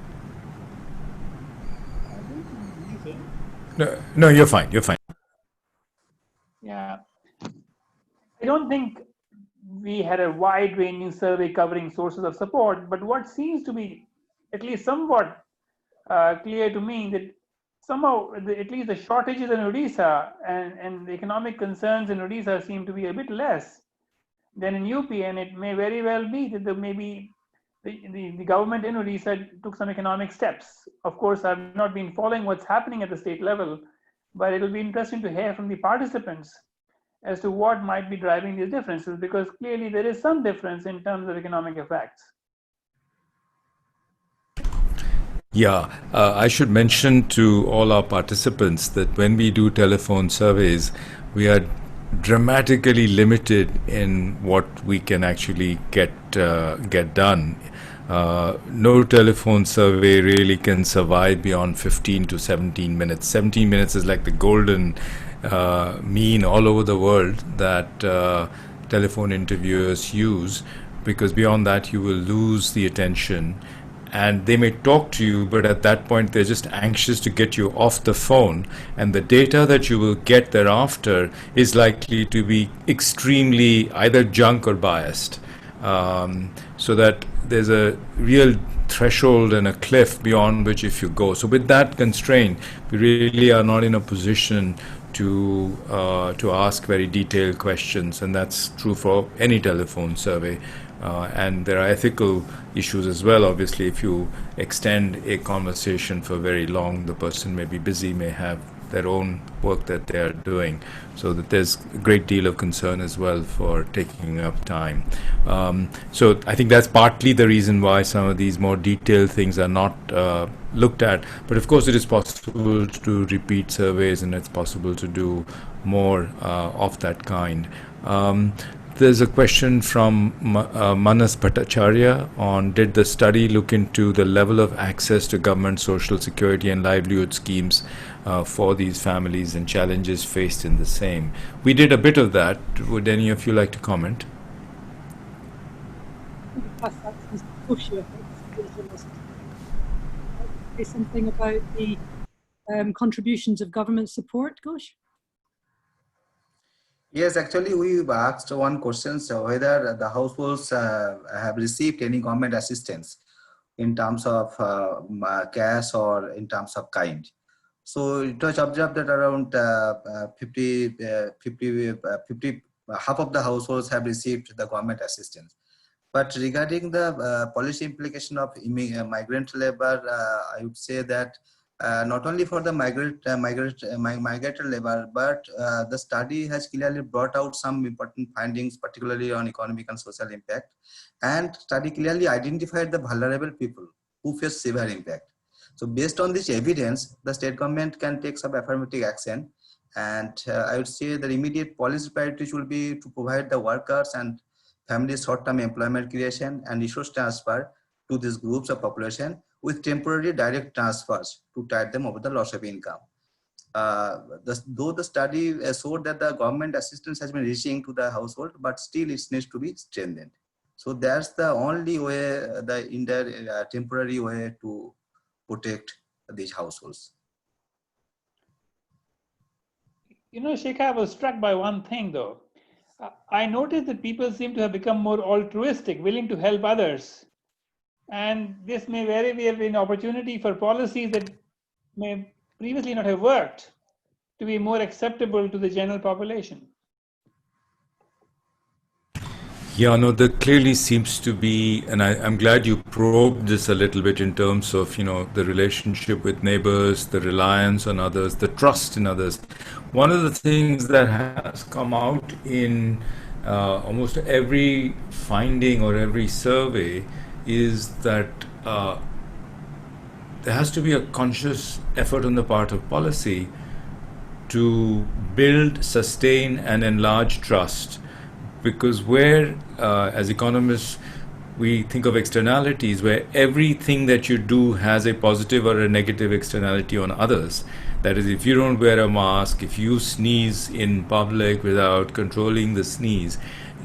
No, you're fine. You're fine. Yeah, I don't think we had a wide-ranging survey covering sources of support, but what seems to be at least somewhat clear to me that somehow at least the shortages in Odisha and the economic concerns in Odisha seem to be a bit less than in UP, and it may very well be that maybe the government in Odisha took some economic steps. Of course, I've not been following what's happening at the state level, but it'll be interesting to hear from the participants as to what might be driving these differences, because clearly there is some difference in terms of economic effects. Yeah, I should mention to all our participants that when we do telephone surveys, we are dramatically limited in what we can actually get done. No telephone survey really can survive beyond 15 to 17 minutes. 17 minutes is like the golden mean all over the world that telephone interviewers use, because beyond that you will lose the attention. And they may talk to you, but at that point they're just anxious to get you off the phone, and the data that you will get thereafter is likely to be extremely either junk or biased. So that there's a real threshold and a cliff beyond which if you go. So with that constraint, we really are not in a position to ask very detailed questions, and that's true for any telephone survey. And there are ethical issues as well. Obviously, if you extend a conversation for very long, the person may be busy, may have their own work that they are doing. So that there's a great deal of concern as well for taking up time. So I think that's partly the reason why some of these more detailed things are not looked at. But of course, it is possible to repeat surveys, and it's possible to do more of that kind. There's a question from Manas Bhattacharya on, did the study look into the level of access to government social security and livelihood schemes for these families and challenges faced in the same? We did a bit of that. Would any of you like to comment? Say something about the contributions of government support, Ghosh? Yes, actually, we asked one question, so whether the households have received any government assistance in terms of cash or in terms of kind. So it was observed that around 50, half of the households have received the government assistance. But regarding the policy implication of migrant labor, I would say that not only for the migratory labor, but the study has clearly brought out some important findings, particularly on economic and social impact. And study clearly identified the vulnerable people who face severe impact. So based on this evidence, the state government can take some affirmative action. And I would say the immediate policy priorities will be to provide the workers and family short-term employment creation, and resource transfer to these groups of population with temporary direct transfers to tide them over the loss of income. Though the study showed that the government assistance has been reaching to the household, but still it needs to be strengthened. So that's the only way, the temporary way to protect these households. You know, Shekhar, I was struck by one thing though. I noticed that people seem to have become more altruistic, willing to help others. And this may very well be an opportunity for policies that may previously not have worked to be more acceptable to the general population. Yeah, no, there clearly seems to be, and I'm glad you probed this a little bit in terms of, you know, the relationship with neighbors, the reliance on others, the trust in others. One of the things that has come out in almost every finding or every survey is that there has to be a conscious effort on the part of policy to build, sustain, and enlarge trust. Because where, as economists, we think of externalities, where everything that you do has a positive or a negative externality on others. That is, if you don't wear a mask, if you sneeze in public without controlling the sneeze,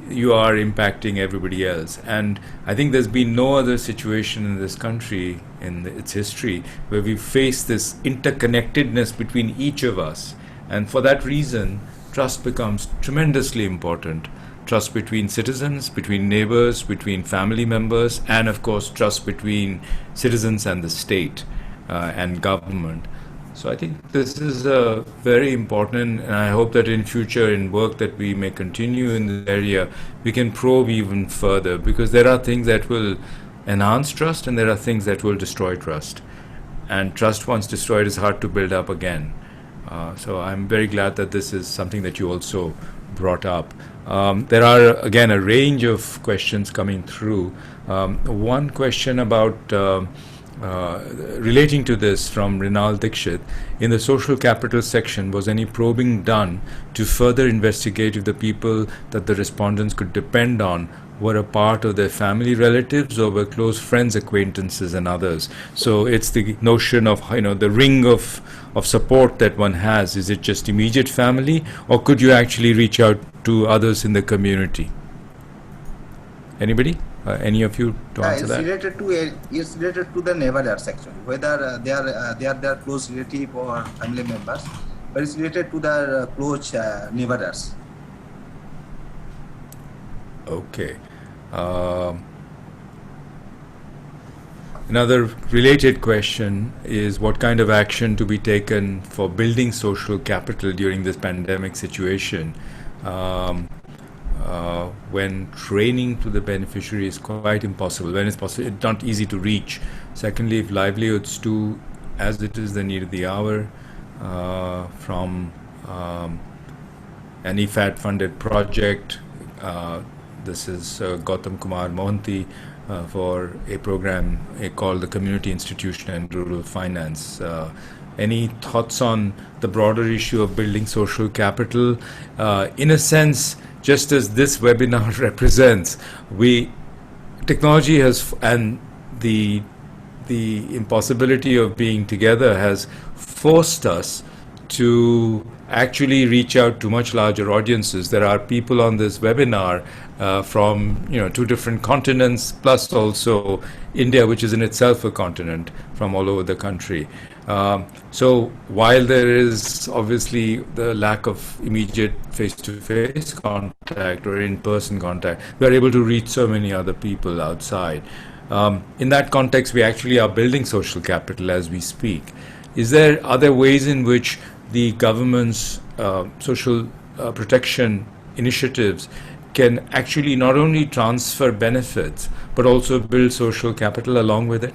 you are impacting everybody else. And I think there's been no other situation in this country in its history where we face this interconnectedness between each of us. And for that reason, trust becomes tremendously important. Trust between citizens, between neighbors, between family members, and of course trust between citizens and the state and government. So I think this is very important, and I hope that in future, in work that we may continue in this area, we can probe even further, because there are things that will enhance trust and there are things that will destroy trust. And trust once destroyed is hard to build up again. So I'm very glad that this is something that you also brought up. There are, again, a range of questions coming through. One question about relating to this from Rinal Dikshit. In the social capital section, was any probing done to further investigate if the people that the respondents could depend on were a part of their family relatives or were close friends, acquaintances, and others? So it's the notion of, you know, the ring of support that one has. Is it just immediate family, or could you actually reach out to others in the community? Anybody? Any of you to answer that? It's related to the neighbor section, whether they are close relative or family members, but it's related to the close neighbors. Okay. Another related question is what kind of action to be taken for building social capital during this pandemic situation, when training to the beneficiary is quite impossible, when it's possible, it's not easy to reach. Secondly, if livelihoods too, as it is the need of the hour, from an EFAT funded project. This is Gautam Kumar Mohanty for a program called the Community Institution and Rural Finance. Any thoughts on the broader issue of building social capital? In a sense, just as this webinar represents, technology has, and the impossibility of being together has forced us to actually reach out to much larger audiences. There are people on this webinar from 2 different continents, plus also India, which is in itself a continent, from all over the country. So while there is obviously the lack of immediate face-to-face contact or in-person contact, we are able to reach so many other people outside. In that context, we actually are building social capital as we speak. Is there other ways in which the government's social protection initiatives can actually not only transfer benefits, but also build social capital along with it?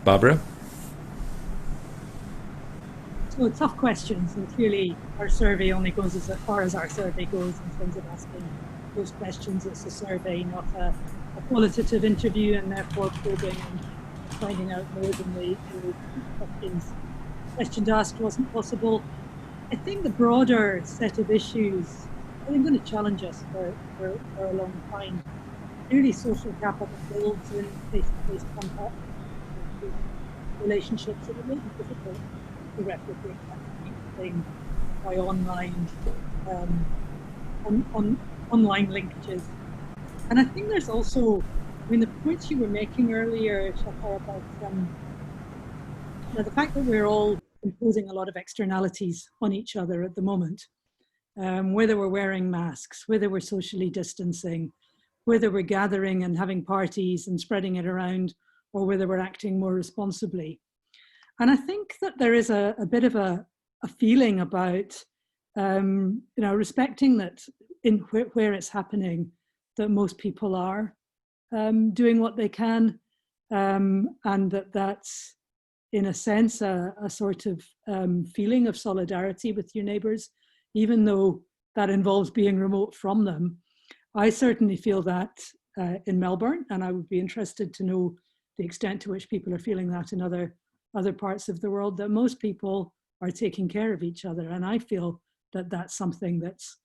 Barbara? So tough questions, and clearly our survey only goes as far as our survey goes in terms of asking those questions. It's a survey, not a qualitative interview, and therefore probing and finding out more than the question to ask wasn't possible. I think the broader set of issues think going to challenge us for a long time. Clearly, social capital builds in face-to-face contact, relationships, and it may be difficult to replicate that kind of thing by online online linkages. And I think there's also, I mean, the points you were making earlier, Shekhar, about the fact that we're all imposing a lot of externalities on each other at the moment, whether we're wearing masks, whether we're socially distancing, whether we're gathering and having parties and spreading it around, or whether we're acting more responsibly. And I think that there is a bit of a feeling about, respecting that in where it's happening, that most people are doing what they can, and that's, in a sense, a sort of feeling of solidarity with your neighbours, even though that involves being remote from them. I certainly feel that in Melbourne, and I would be interested to know the extent to which people are feeling that in other parts of the world, that most people are taking care of each other. And I feel that that's something that's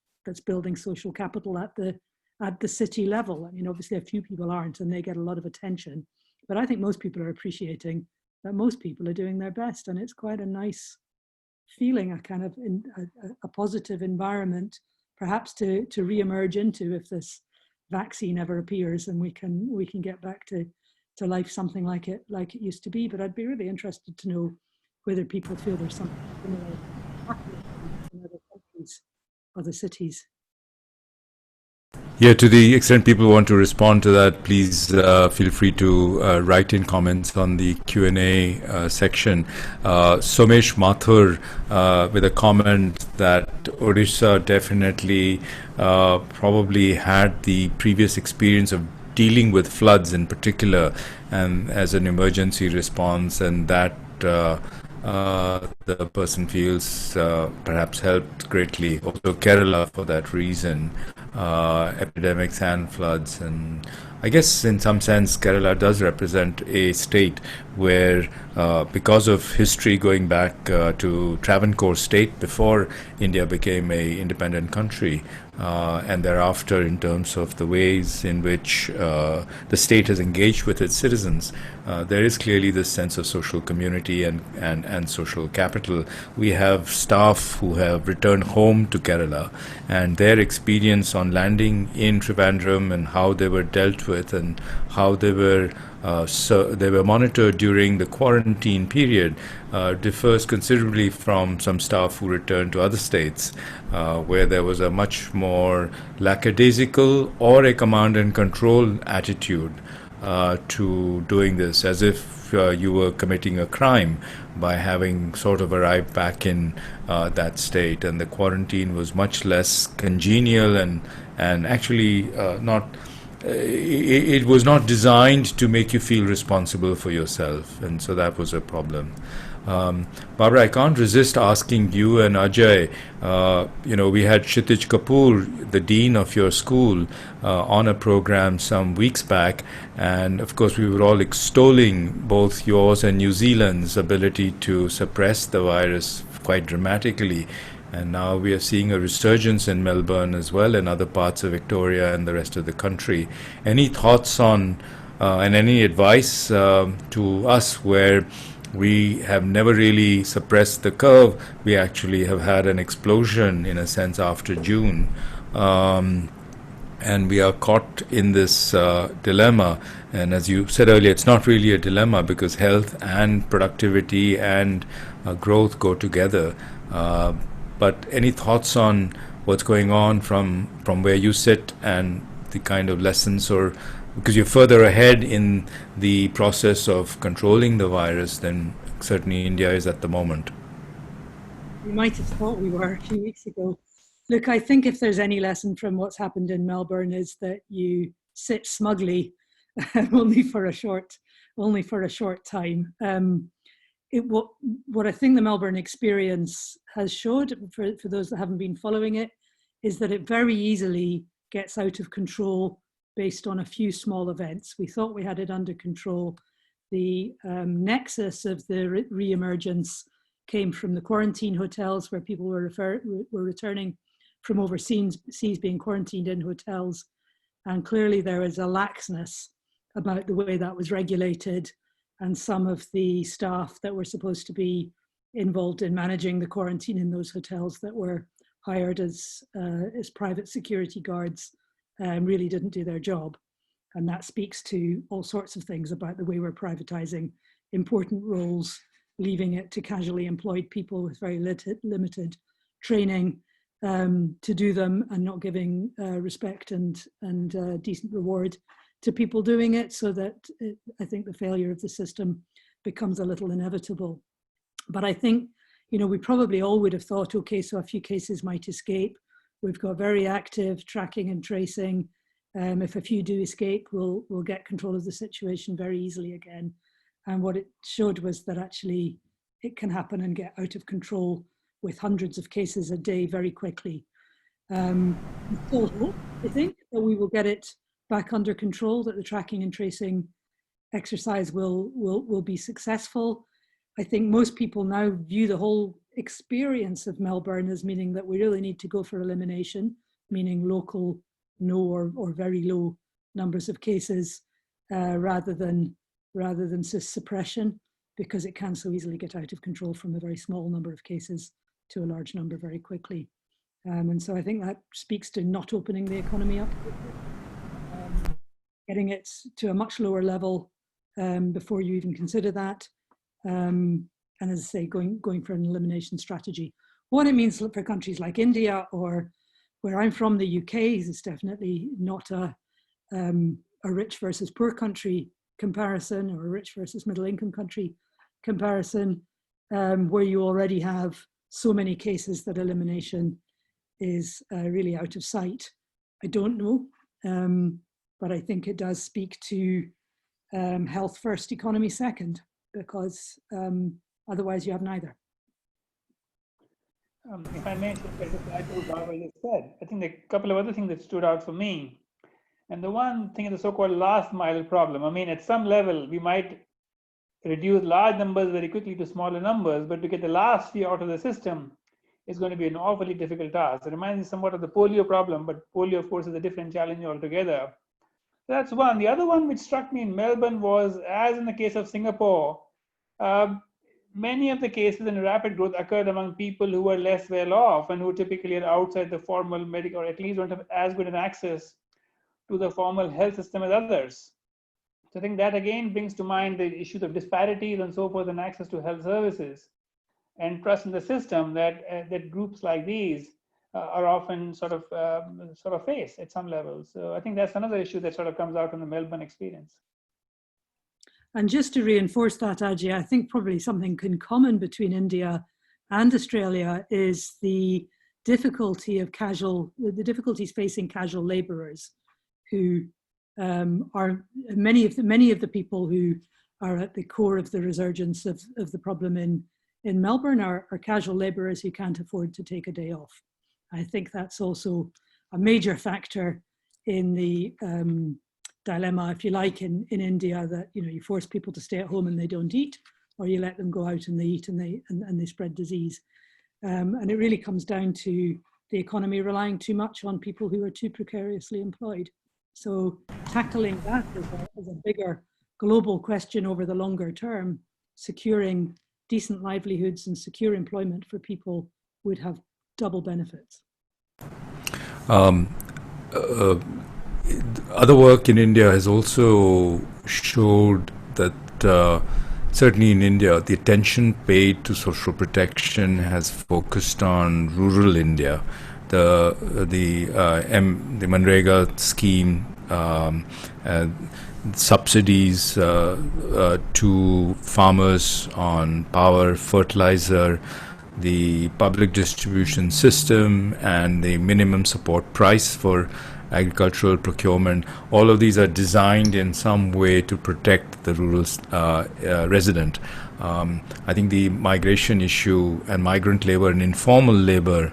building social capital at the city level. I mean, obviously a few people aren't, and they get a lot of attention, but I think most people are appreciating that most people are doing their best, and it's quite a nice feeling, a kind of a positive environment, perhaps to re-emerge into if this vaccine ever appears and we can get back to life something like it used to be. But I'd be really interested to know whether people feel there's something similar happening in other countries, other cities. Yeah, to the extent people want to respond to that, please feel free to write in comments on the Q&A section. Somesh Mathur with a comment that Odisha definitely probably had the previous experience of dealing with floods in particular, and as an emergency response, and that the person feels perhaps helped greatly. Also Kerala for that reason, epidemics and floods. And I guess in some sense Kerala does represent a state where because of history going back to Travancore state before India became a independent country, and thereafter in terms of the ways in which the state has engaged with its citizens, there is clearly this sense of social community and social capital. We have staff who have returned home to Kerala, and their experience on landing in Trivandrum and how they were dealt with and how they were monitored during the quarantine period differs considerably from some staff who returned to other states, where there was a much more lackadaisical or a command and control attitude to doing this, as if you were committing a crime by having sort of arrived back in that state. And the quarantine was much less congenial and actually not. It was not designed to make you feel responsible for yourself, and so that was a problem. Barbara, I can't resist asking you and Ajay, we had Kshitij Kapoor, the dean of your school, on a program some weeks back, and of course we were all extolling both yours and New Zealand's ability to suppress the virus quite dramatically. And now we are seeing a resurgence in Melbourne as well, and other parts of Victoria and the rest of the country. Any thoughts on and any advice to us where we have never really suppressed the curve? We actually have had an explosion, in a sense, after June. And we are caught in this dilemma. And as you said earlier, it's not really a dilemma because health and productivity and growth go together. But any thoughts on what's going on from where you sit and the kind of lessons, or because you're further ahead in the process of controlling the virus than certainly India is at the moment? We might have thought we were a few weeks ago. Look, I think if there's any lesson from what's happened in Melbourne is that you sit smugly only for a short time. What I think the Melbourne experience has showed, for those that haven't been following it, is that it very easily gets out of control based on a few small events. We thought we had it under control. The nexus of the re-emergence came from the quarantine hotels where people were returning from overseas being quarantined in hotels. And clearly there is a laxness about the way that was regulated, and some of the staff that were supposed to be involved in managing the quarantine in those hotels that were hired as private security guards really didn't do their job. And that speaks to all sorts of things about the way we're privatizing important roles, leaving it to casually employed people with very limited training to do them, and not giving respect and decent reward to people doing it, so that I think the failure of the system becomes a little inevitable. But I think, we probably all would have thought, okay, so a few cases might escape. We've got very active tracking and tracing. If a few do escape, we'll get control of the situation very easily again. And what it showed was that actually it can happen and get out of control with hundreds of cases a day very quickly. We still hope, I think, that we will get it back under control, that the tracking and tracing exercise will be successful. I think most people now view the whole experience of Melbourne as meaning that we really need to go for elimination, meaning local, no or very low numbers of cases, rather than suppression, because it can so easily get out of control from a very small number of cases to a large number very quickly. And so I think that speaks to not opening the economy up, getting it to a much lower level before you even consider that. And as I say, going for an elimination strategy. What it means for countries like India, or where I'm from, the UK, is definitely not a rich versus poor country comparison, or a rich versus middle income country comparison, where you already have so many cases that elimination is really out of sight. I don't know, but I think it does speak to health first, economy second, because otherwise you have neither. If I may, I told Barbara just said, I think there are a couple of other things that stood out for me. And the one thing is the so-called last mile problem. I mean, at some level, we might reduce large numbers very quickly to smaller numbers, but to get the last few out of the system is going to be an awfully difficult task. It reminds me somewhat of the polio problem, but polio, of course, is a different challenge altogether. That's one. The other one which struck me in Melbourne was, as in the case of Singapore, many of the cases in rapid growth occurred among people who were less well off and who typically are outside the formal medical, or at least don't have as good an access to the formal health system as others. So I think that again brings to mind the issues of disparities and so forth, and access to health services, and trust in the system that groups like these are often sort of face at some level. So I think that's another issue that sort of comes out in the Melbourne experience. And just to reinforce that, Ajay, I think probably something in common between India and Australia is the difficulty of the difficulties facing casual labourers, who are many of the people who are at the core of the resurgence of the problem in Melbourne are casual labourers who can't afford to take a day off. I think that's also a major factor in the dilemma, if you like, in India, that you force people to stay at home and they don't eat, or you let them go out and they eat and they spread disease. And it really comes down to the economy relying too much on people who are too precariously employed. So tackling that as a bigger global question over the longer term, securing decent livelihoods and secure employment for people would have double benefits. Other work in India has also showed that certainly in India, the attention paid to social protection has focused on rural India. The Manrega scheme, subsidies to farmers on power, fertilizer, the public distribution system, and the minimum support price for agricultural procurement. All of these are designed in some way to protect the rural resident. I think the migration issue and migrant labor and informal labor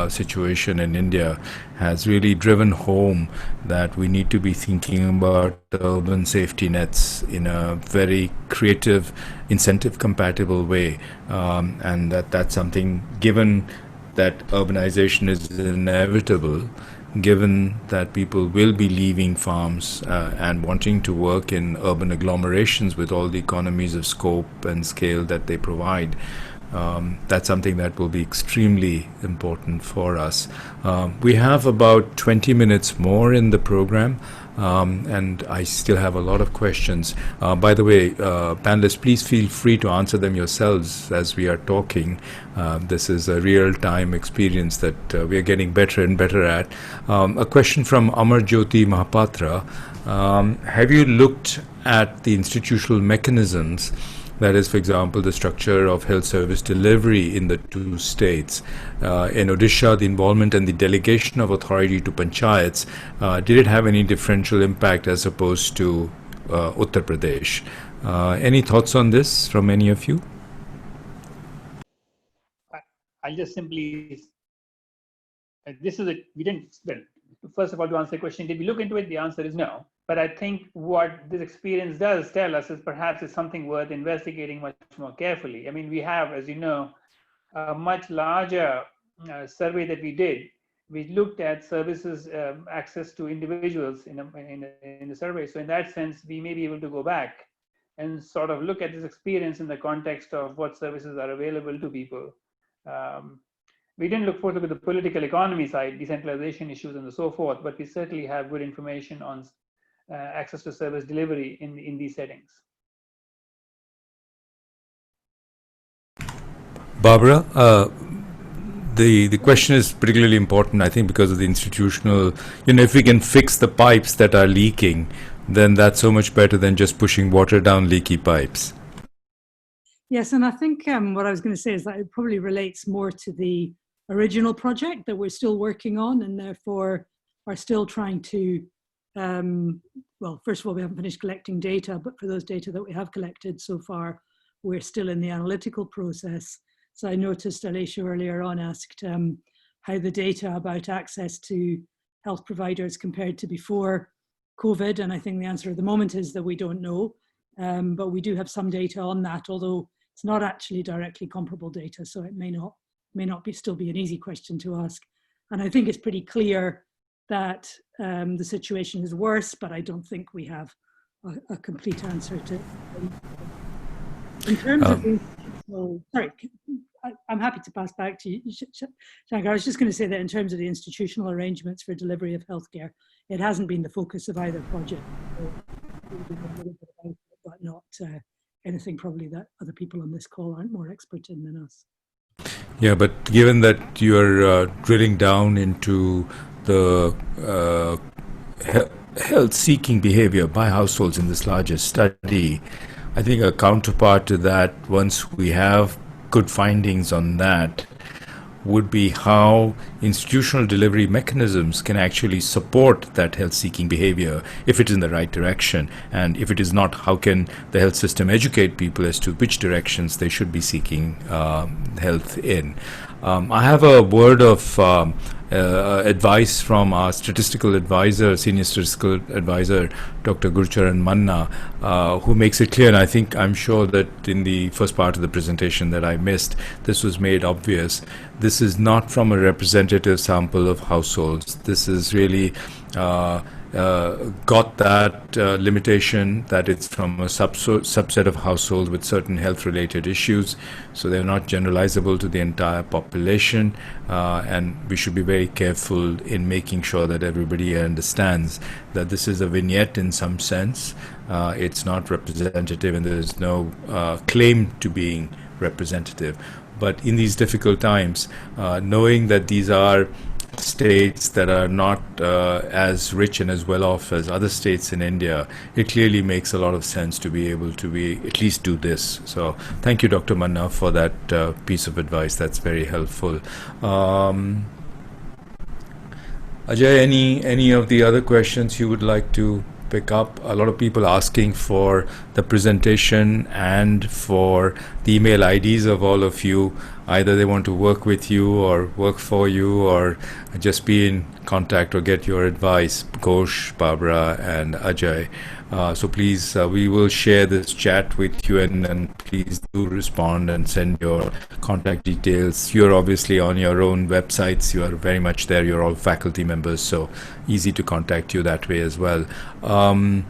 situation in India has really driven home that we need to be thinking about urban safety nets in a very creative, incentive compatible way, and that's something, given that urbanization is inevitable, given that people will be leaving farms and wanting to work in urban agglomerations with all the economies of scope and scale that they provide. That's something that will be extremely important for us. We have about 20 minutes more in the program, and I still have a lot of questions. By the way, panelists, please feel free to answer them yourselves as we are talking. This is a real-time experience that we are getting better and better at. A question from Amarjyoti Mahapatra. Have you looked at the institutional mechanisms, that is, for example, the structure of health service delivery in the two states? In Odisha, the involvement and the delegation of authority to panchayats, did it have any differential impact as opposed to Uttar Pradesh? Any thoughts on this from any of you? I'll just simply, we didn't, well, first of all, to answer the question, did we look into it? The answer is no. But I think what this experience does tell us is perhaps it's something worth investigating much more carefully. I mean, we have, as you know, a much larger survey that we did. We looked at services access to individuals in the survey. So in that sense, we may be able to go back and sort of look at this experience in the context of what services are available to people. We didn't look forward to the political economy side, decentralization issues and so forth, but we certainly have good information on access to service delivery in these settings. Barbara, the question is particularly important, I think, because of the institutional, if we can fix the pipes that are leaking, then that's so much better than just pushing water down leaky pipes. Yes, and I think what I was going to say is that it probably relates more to the original project that we're still working on, and therefore are still trying to, well, first of all, we haven't finished collecting data, but for those data that we have collected so far, we're still in the analytical process. So I noticed Alicia earlier on asked how the data about access to health providers compared to before COVID, and I think the answer at the moment is that we don't know, but we do have some data on that, although it's not actually directly comparable data, so it may not still be an easy question to ask. And I think it's pretty clear that the situation is worse, but I don't think we have a complete answer to. In terms of sorry, I'm happy to pass back to you, Shekhar. I was just going to say that in terms of the institutional arrangements for delivery of healthcare, it hasn't been the focus of either project, but not anything probably that other people on this call aren't more expert in than us. Yeah, but given that you're drilling down into the health-seeking behavior by households in this largest study, I think a counterpart to that, once we have good findings on that, would be how institutional delivery mechanisms can actually support that health-seeking behavior if it is in the right direction. And if it is not, how can the health system educate people as to which directions they should be seeking health in? I have a word of advice from our statistical advisor, senior statistical advisor, Dr. Gurcharan Manna, who makes it clear, and I'm sure that in the first part of the presentation that I missed, this was made obvious. This is not from a representative sample of households. This is really got that limitation that it's from a subset of households with certain health-related issues, so they're not generalizable to the entire population, and we should be very careful in making sure that everybody understands that this is a vignette in some sense. It's not representative, and there is no claim to being representative. But in these difficult times, knowing that these are states that are not as rich and as well off as other states in India, it clearly makes a lot of sense to be able to at least do this. So thank you, Dr. Manna, for that piece of advice. That's very helpful. Ajay, any of the other questions you would like to pick up? A lot of people asking for the presentation and for the email IDs of all of you. Either they want to work with you or work for you or just be in contact or get your advice, Ghosh, Barbara, and Ajay. So please, we will share this chat with you, and please do respond and send your contact details. You're obviously on your own websites. You are very much there. You're all faculty members, so easy to contact you that way as well. There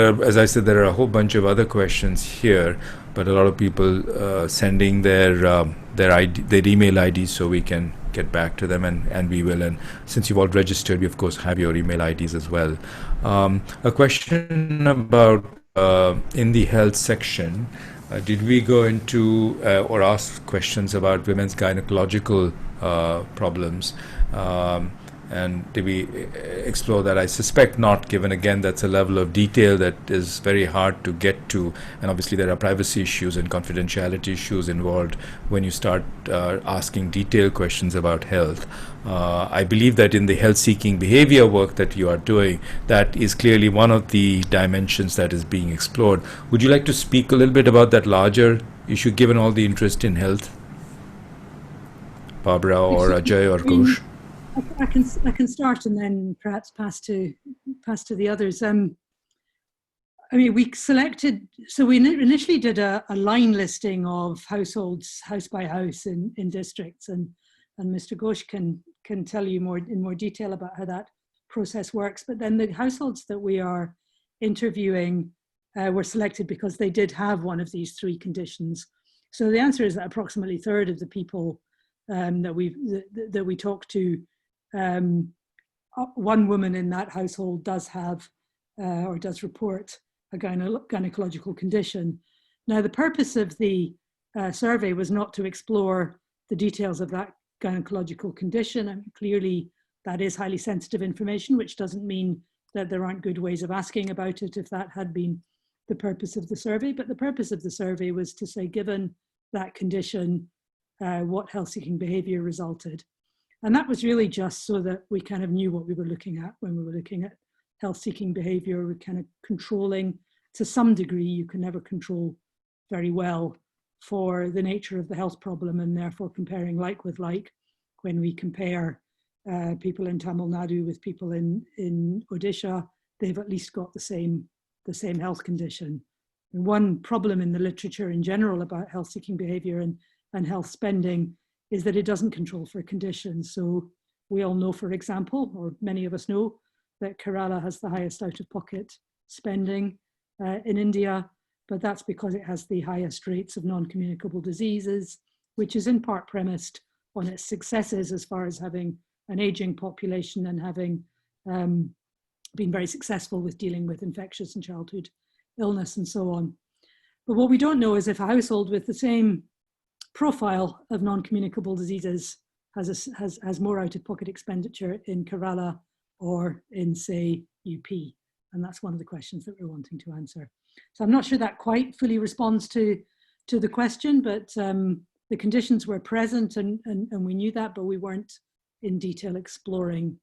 are, as I said, there are a whole bunch of other questions here, but a lot of people sending their email IDs, so we can get back to them, and we will. And since you've all registered, we of course have your email IDs as well. A question about in the health section, did we go into or ask questions about women's gynecological problems? And did we explore that? I suspect not, given again that's a level of detail that is very hard to get to, and obviously there are privacy issues and confidentiality issues involved when you start asking detailed questions about health. I believe that in the health-seeking behavior work that you are doing, that is clearly one of the dimensions that is being explored. Would you like to speak a little bit about that larger issue, given all the interest in health? Barbara or Ajay or Ghosh? I can start and then perhaps pass to the others. I mean, we selected, so we initially did a line listing of households, house by house in districts, and Mr. Ghosh can tell you in more detail about how that process works. But then the households that we are interviewing were selected because they did have one of these three conditions. So the answer is that approximately a third of the people that we talked to, one woman in that household does have or does report a gynecological condition. Now, the purpose of the survey was not to explore the details of that gynecological condition. And clearly, that is highly sensitive information, which doesn't mean that there aren't good ways of asking about it if that had been the purpose of the survey. But the purpose of the survey was to say, given that condition, what health-seeking behavior resulted. And that was really just so that we kind of knew what we were looking at when we were looking at health-seeking behavior. We're kind of controlling to some degree. You can never control very well for the nature of the health problem, and therefore comparing like with like. When we compare people in Tamil Nadu with people in Odisha, they've at least got the same health condition. And one problem in the literature in general about health-seeking behavior and health spending is that it doesn't control for conditions. So we all know, for example, or many of us know, that Kerala has the highest out-of-pocket spending in India, but that's because it has the highest rates of non-communicable diseases, which is in part premised on its successes as far as having an aging population and having been very successful with dealing with infectious and childhood illness and so on. But what we don't know is if a household with the same profile of non-communicable diseases has more out-of-pocket expenditure in Kerala or in, say, UP. And that's one of the questions that we're wanting to answer. So I'm not sure that quite fully responds to the question, but the conditions were present and we knew that, but we weren't in detail exploring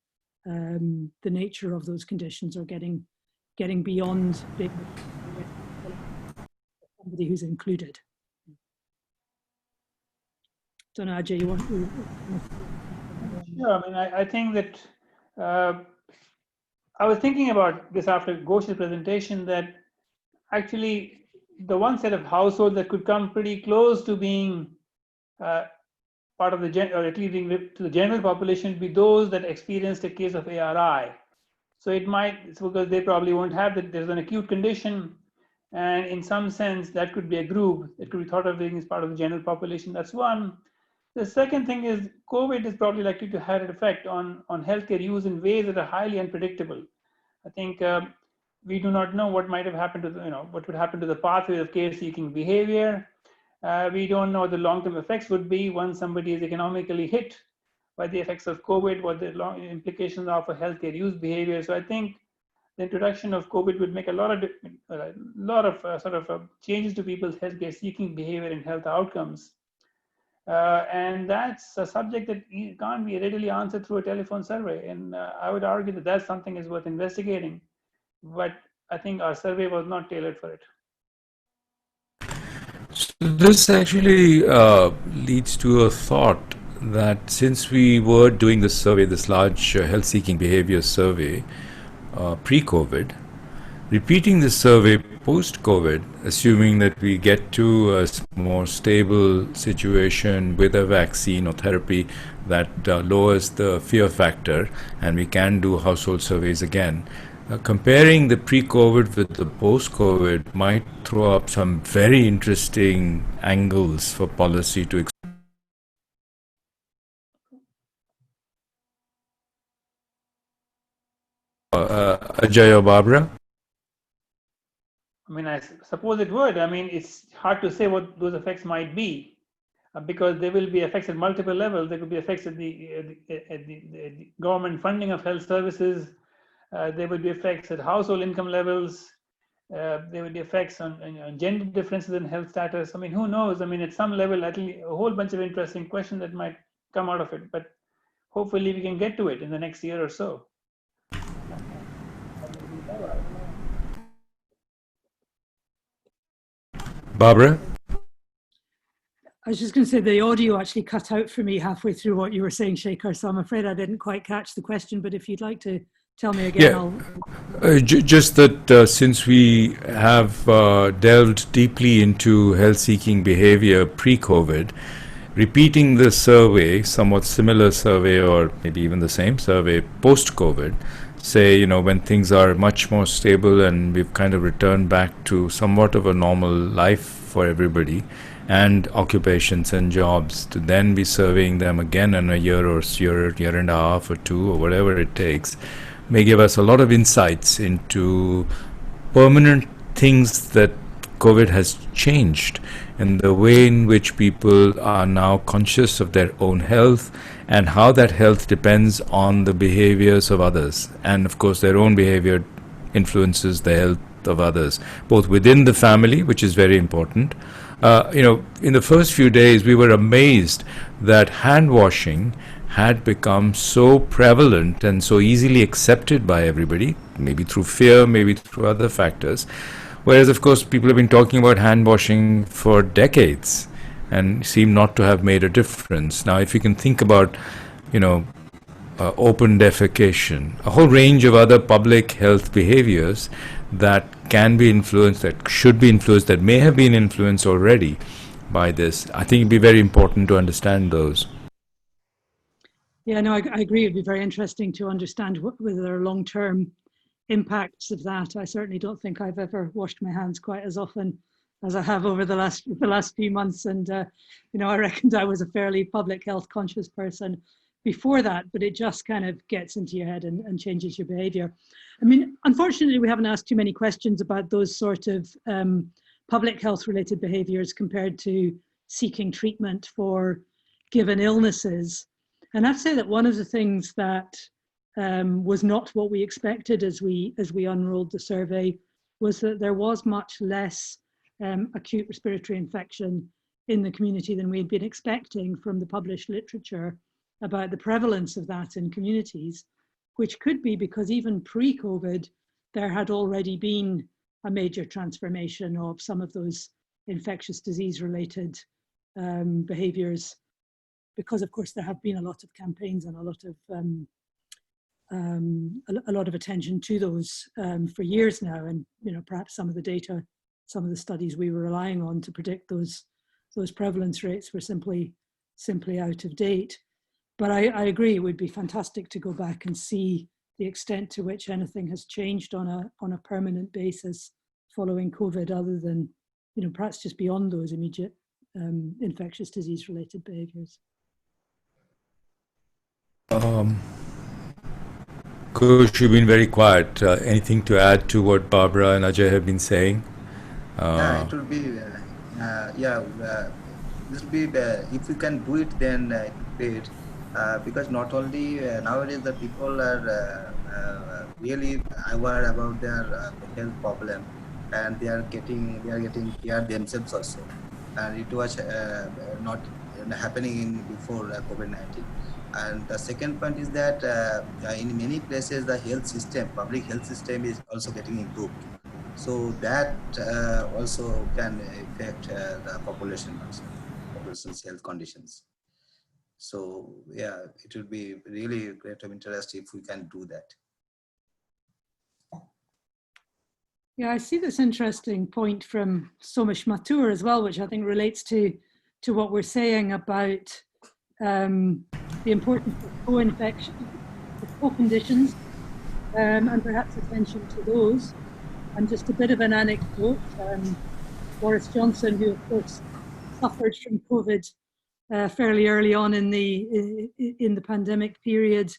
the nature of those conditions or getting beyond somebody who's included. Don't know, Ajay, you want to? Sure. I mean, I think that I was thinking about this after Ghosh's presentation, that actually the one set of households that could come pretty close to being part of the or at least being to the general population would be those that experienced a case of ARI. So it might, it's because they probably won't have that. There's an acute condition, and in some sense that could be a group that could be thought of being as part of the general population. That's one. The second thing is COVID is probably likely to have an effect on healthcare use in ways that are highly unpredictable. I think we do not know what might have happened to what would happen to the pathways of care-seeking behavior. We don't know what the long-term effects would be once somebody is economically hit by the effects of COVID, what the long implications are for healthcare use behavior. So I think the introduction of COVID would make a lot of changes to people's healthcare-seeking behavior and health outcomes. And that's a subject that can't be readily answered through a telephone survey. And I would argue that that's something is worth investigating. But I think our survey was not tailored for it. So this actually leads to a thought that since we were doing this survey, this large health-seeking behavior survey pre-COVID, repeating this survey post-COVID, assuming that we get to a more stable situation with a vaccine or therapy that lowers the fear factor, and we can do household surveys again. Comparing the pre-COVID with the post-COVID might throw up some very interesting angles for policy to Ajay or Barbara? I mean, I suppose it would. I mean, it's hard to say what those effects might be because there will be effects at multiple levels. There could be effects at the government funding of health services. There will be effects at household income levels. There will be effects on gender differences in health status. I mean, who knows? I mean, at some level, at least a whole bunch of interesting questions that might come out of it. But hopefully we can get to it in the next year or so. Barbara? I was just going to say the audio actually cut out for me halfway through what you were saying, Shekhar, so I'm afraid I didn't quite catch the question, but if you'd like to tell me again, just that since we have delved deeply into health-seeking behavior pre-COVID, repeating the survey, somewhat similar survey or maybe even the same survey post-COVID, say, when things are much more stable and we've kind of returned back to somewhat of a normal life for everybody and occupations and jobs, to then be surveying them again in a year or year and a half or two or whatever it takes, may give us a lot of insights into permanent things that COVID has changed and the way in which people are now conscious of their own health and how that health depends on the behaviors of others. And of course, their own behavior influences the health of others, both within the family, which is very important. In the first few days, we were amazed that hand washing had become so prevalent and so easily accepted by everybody, maybe through fear, maybe through other factors. Whereas, of course, people have been talking about hand washing for decades and seem not to have made a difference. Now, if you can think about, open defecation, a whole range of other public health behaviors that can be influenced, that should be influenced, that may have been influenced already by this, I think it'd be very important to understand those. Yeah, no, I agree. It'd be very interesting to understand whether there are long-term impacts of that. I certainly don't think I've ever washed my hands quite as often as I have over the last few months. And, I reckoned I was a fairly public health conscious person before that, but it just kind of gets into your head and changes your behavior. I mean, unfortunately, we haven't asked too many questions about those sort of public health related behaviors compared to seeking treatment for given illnesses. And I'd say that one of the things that was not what we expected as we unrolled the survey was that there was much less acute respiratory infection in the community than we had been expecting from the published literature about the prevalence of that in communities, which could be because even pre-COVID, there had already been a major transformation of some of those infectious disease related behaviors, because of course there have been a lot of campaigns and a lot of attention to those for years now, and perhaps some of the data, some of the studies we were relying on to predict those prevalence rates were simply out of date. But I agree, it would be fantastic to go back and see the extent to which anything has changed on a permanent basis following COVID, other than perhaps just beyond those immediate infectious disease related behaviors. Ghosh, you've been very quiet. Anything to add to what Barbara and Ajay have been saying? Yeah, it will be, this will be, if we can do it, then it will be great. Because not only nowadays the people are really aware about their health problem, and they are getting care themselves also, and it was not happening before COVID-19. And the second point is that in many places the public health system is also getting improved, so that also can affect the population's health conditions. So yeah, it would be really great of interest if we can do that. Yeah, I see this interesting point from Somesh Mathur as well, which I think relates to what we're saying about the importance of co-infection, of co-conditions, and perhaps attention to those. And just a bit of an anecdote, Boris Johnson, who of course suffered from COVID fairly early on in the pandemic period,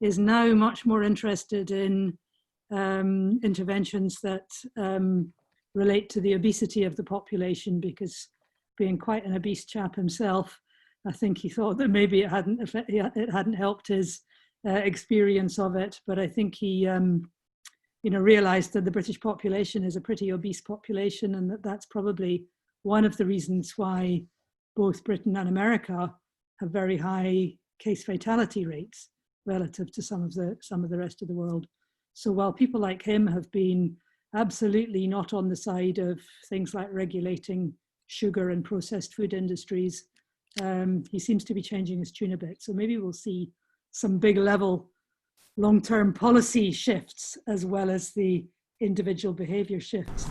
is now much more interested in interventions that relate to the obesity of the population, because being quite an obese chap himself, I think he thought that maybe it hadn't helped his experience of it. But I think he realized that the British population is a pretty obese population, and that's probably one of the reasons why both Britain and America have very high case fatality rates relative to some of the rest of the world. So while people like him have been absolutely not on the side of things like regulating sugar and processed food industries, he seems to be changing his tune a bit. So maybe we'll see some big level long-term policy shifts as well as the individual behavior shifts.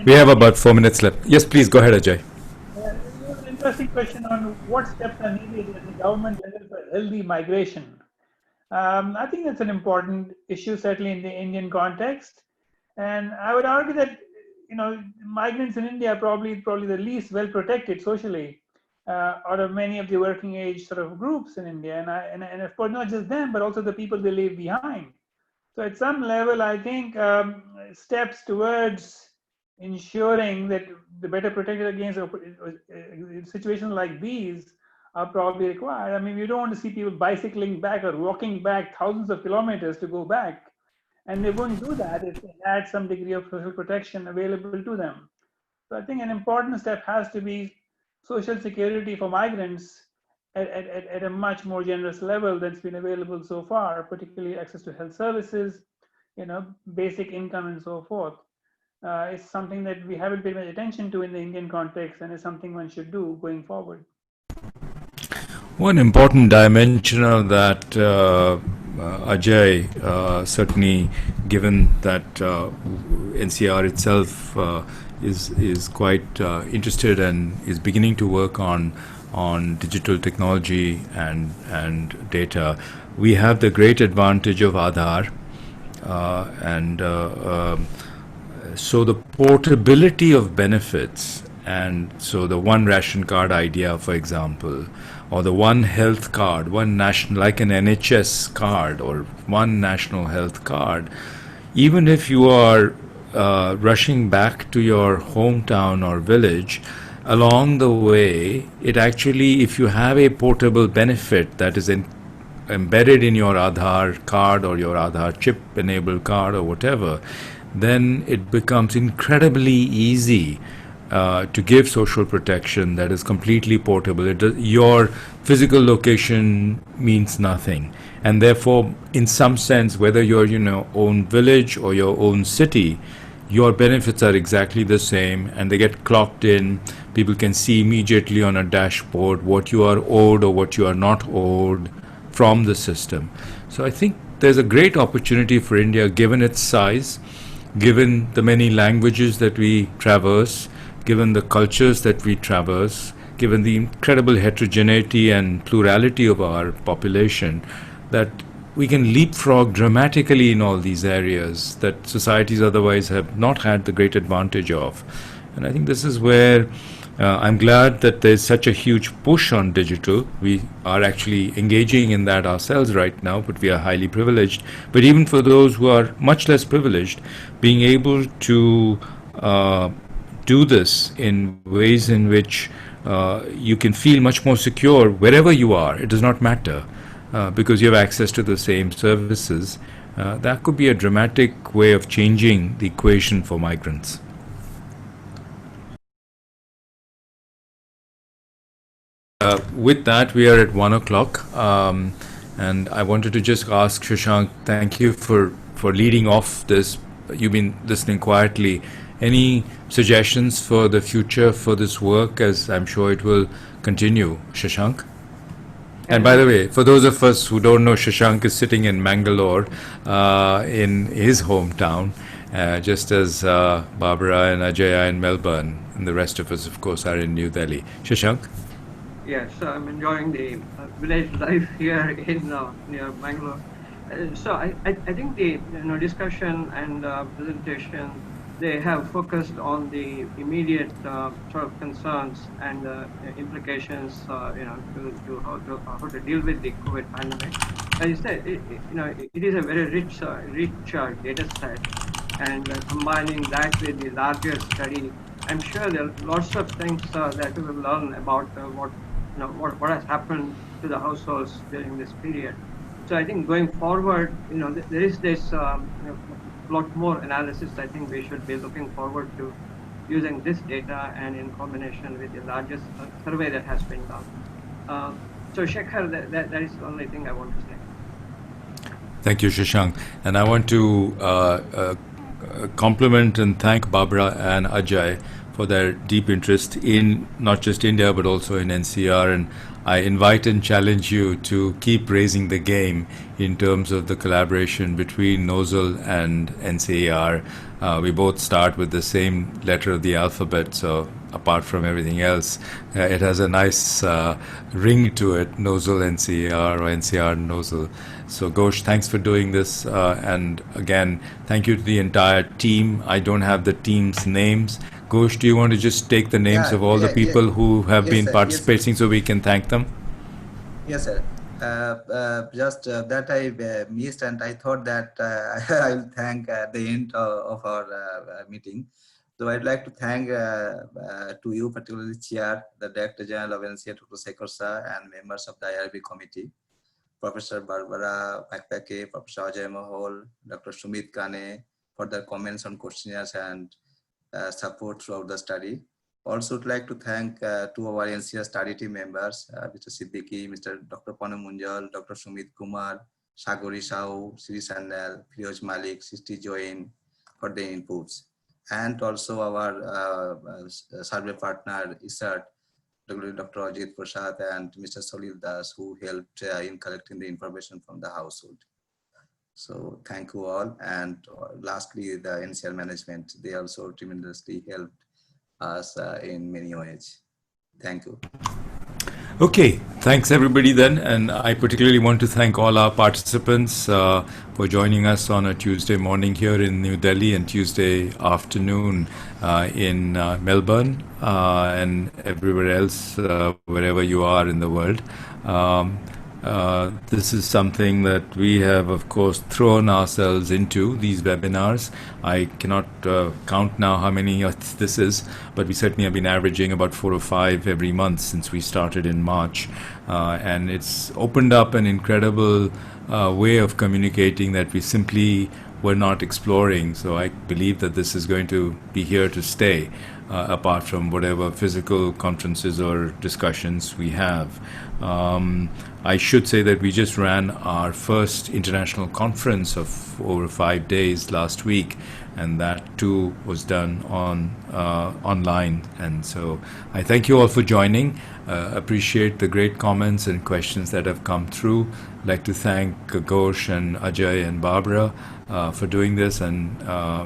We have about 4 minutes left. Yes, please go ahead, Ajay. An interesting question on what steps are needed at the government level for healthy migration. I think that's an important issue, certainly in the Indian context. And I would argue that migrants in India are probably the least well protected socially out of many of the working age sort of groups in India, and of course not just them, but also the people they leave behind. So at some level, I think steps towards ensuring that the better protected against situations like these are probably required. I mean, we don't want to see people bicycling back or walking back thousands of kilometers to go back. And they wouldn't do that if they had some degree of social protection available to them. So I think an important step has to be social security for migrants at a much more generous level that's been available so far, particularly access to health services, basic income and so forth. It's something that we haven't paid much attention to in the Indian context, and it's something one should do going forward. One important dimension of that, Ajay, certainly given that NCER itself is quite interested and is beginning to work on digital technology and data, we have the great advantage of Aadhaar, so the portability of benefits, and so the one ration card idea, for example, or the one health card, one national, like an NHS card or one national health card, even if you are rushing back to your hometown or village, along the way, it actually, if you have a portable benefit that is embedded in your Aadhaar card or your Aadhaar chip-enabled card or whatever, then it becomes incredibly easy to give social protection that is completely portable. Your physical location means nothing, and therefore, in some sense, whether you're own village or your own city, your benefits are exactly the same, and they get clocked in. People can see immediately on a dashboard what you are owed or what you are not owed from the system. So I think there's a great opportunity for India, given its size, given the many languages that we traverse, given the cultures that we traverse, given the incredible heterogeneity and plurality of our population, that we can leapfrog dramatically in all these areas that societies otherwise have not had the great advantage of. And I think this is where I'm glad that there's such a huge push on digital. We are actually engaging in that ourselves right now, but we are highly privileged. But even for those who are much less privileged, being able to do this in ways in which you can feel much more secure wherever you are, it does not matter, because you have access to the same services, that could be a dramatic way of changing the equation for migrants. With that, we are at 1 o'clock, and I wanted to just ask Shashank, thank you for leading off this. You've been listening quietly Any suggestions for the future for this work, as I'm sure it will continue, Shashank? And by the way, for those of us who don't know, Shashank is sitting in Mangalore, in his hometown, just as Barbara and Ajay are in Melbourne, and the rest of us, of course, are in New Delhi. Shashank? Yes, I'm enjoying the village life here in near Bangalore. So I think the discussion and presentation, they have focused on the immediate sort of concerns and implications, to how to deal with the COVID pandemic. As you said, it is a very rich data set, and combining that with the larger study, I'm sure there are lots of things that we will learn about what has happened to the households during this period. So I think going forward, there is this lot more analysis. I think we should be looking forward to using this data and in combination with the largest survey that has been done. So Shekhar, that is the only thing I want to say. Thank you, Shashank. And I want to compliment and thank Barbara and Ajay for their deep interest in not just India, but also in NCER. And I invite and challenge you to keep raising the game in terms of the collaboration between Nossal and NCAER. We both start with the same letter of the alphabet, so apart from everything else, it has a nice ring to it, Nossal NCAER or NCR Nossal. So Ghosh, thanks for doing this. And again, thank you to the entire team. I don't have the team's names. Ghosh, do you want to just take the names of all the people who have been participating so we can thank them? Yes, sir. Just that I missed, and I thought that I will thank at the end of our meeting. So I'd like to thank to you, particularly Chair, the Director General of NCAER, Dr. Shekhar, and members of the IRB committee, Professor Barbara McPake, Professor Ajay Mahal, Dr. Sumit Kane, for their comments on questionnaires and support throughout the study. Also, would like to thank two of our NCER study team members, Mr. Siddiqui, Mr. Dr. Panu Munjal, Dr. Sumit Kumar, Shagori Shah, Sri Sandal, Firoz Malik, Sisti Join for the inputs. And also our survey partner, ISAT, Dr. Ajit Prasad and Mr. Solil Das, who helped in collecting the information from the household. So thank you all. And lastly, the NCER management, they also tremendously helped us in many ways. Thank you. Okay, thanks everybody then. And I particularly want to thank all our participants for joining us on a Tuesday morning here in New Delhi and Tuesday afternoon in Melbourne and everywhere else, wherever you are in the world. This is something that we have, of course, thrown ourselves into, these webinars. I cannot count now how many this is, but we certainly have been averaging about 4 or 5 every month since we started in March. And it's opened up an incredible way of communicating that we simply were not exploring. So I believe that this is going to be here to stay, apart from whatever physical conferences or discussions we have. I should say that we just ran our first international conference of over 5 days last week, and that too was done on online. And so I thank you all for joining. Appreciate the great comments and questions that have come through. I'd like to thank Ghosh and Ajay and Barbara for doing this, and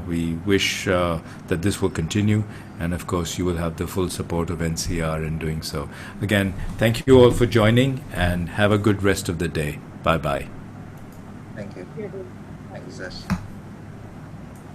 we wish that this will continue. And of course, you will have the full support of NCER in doing so. Again, thank you all for joining, and have a good rest of the day. Bye-bye. Thank you. Thank you, sir.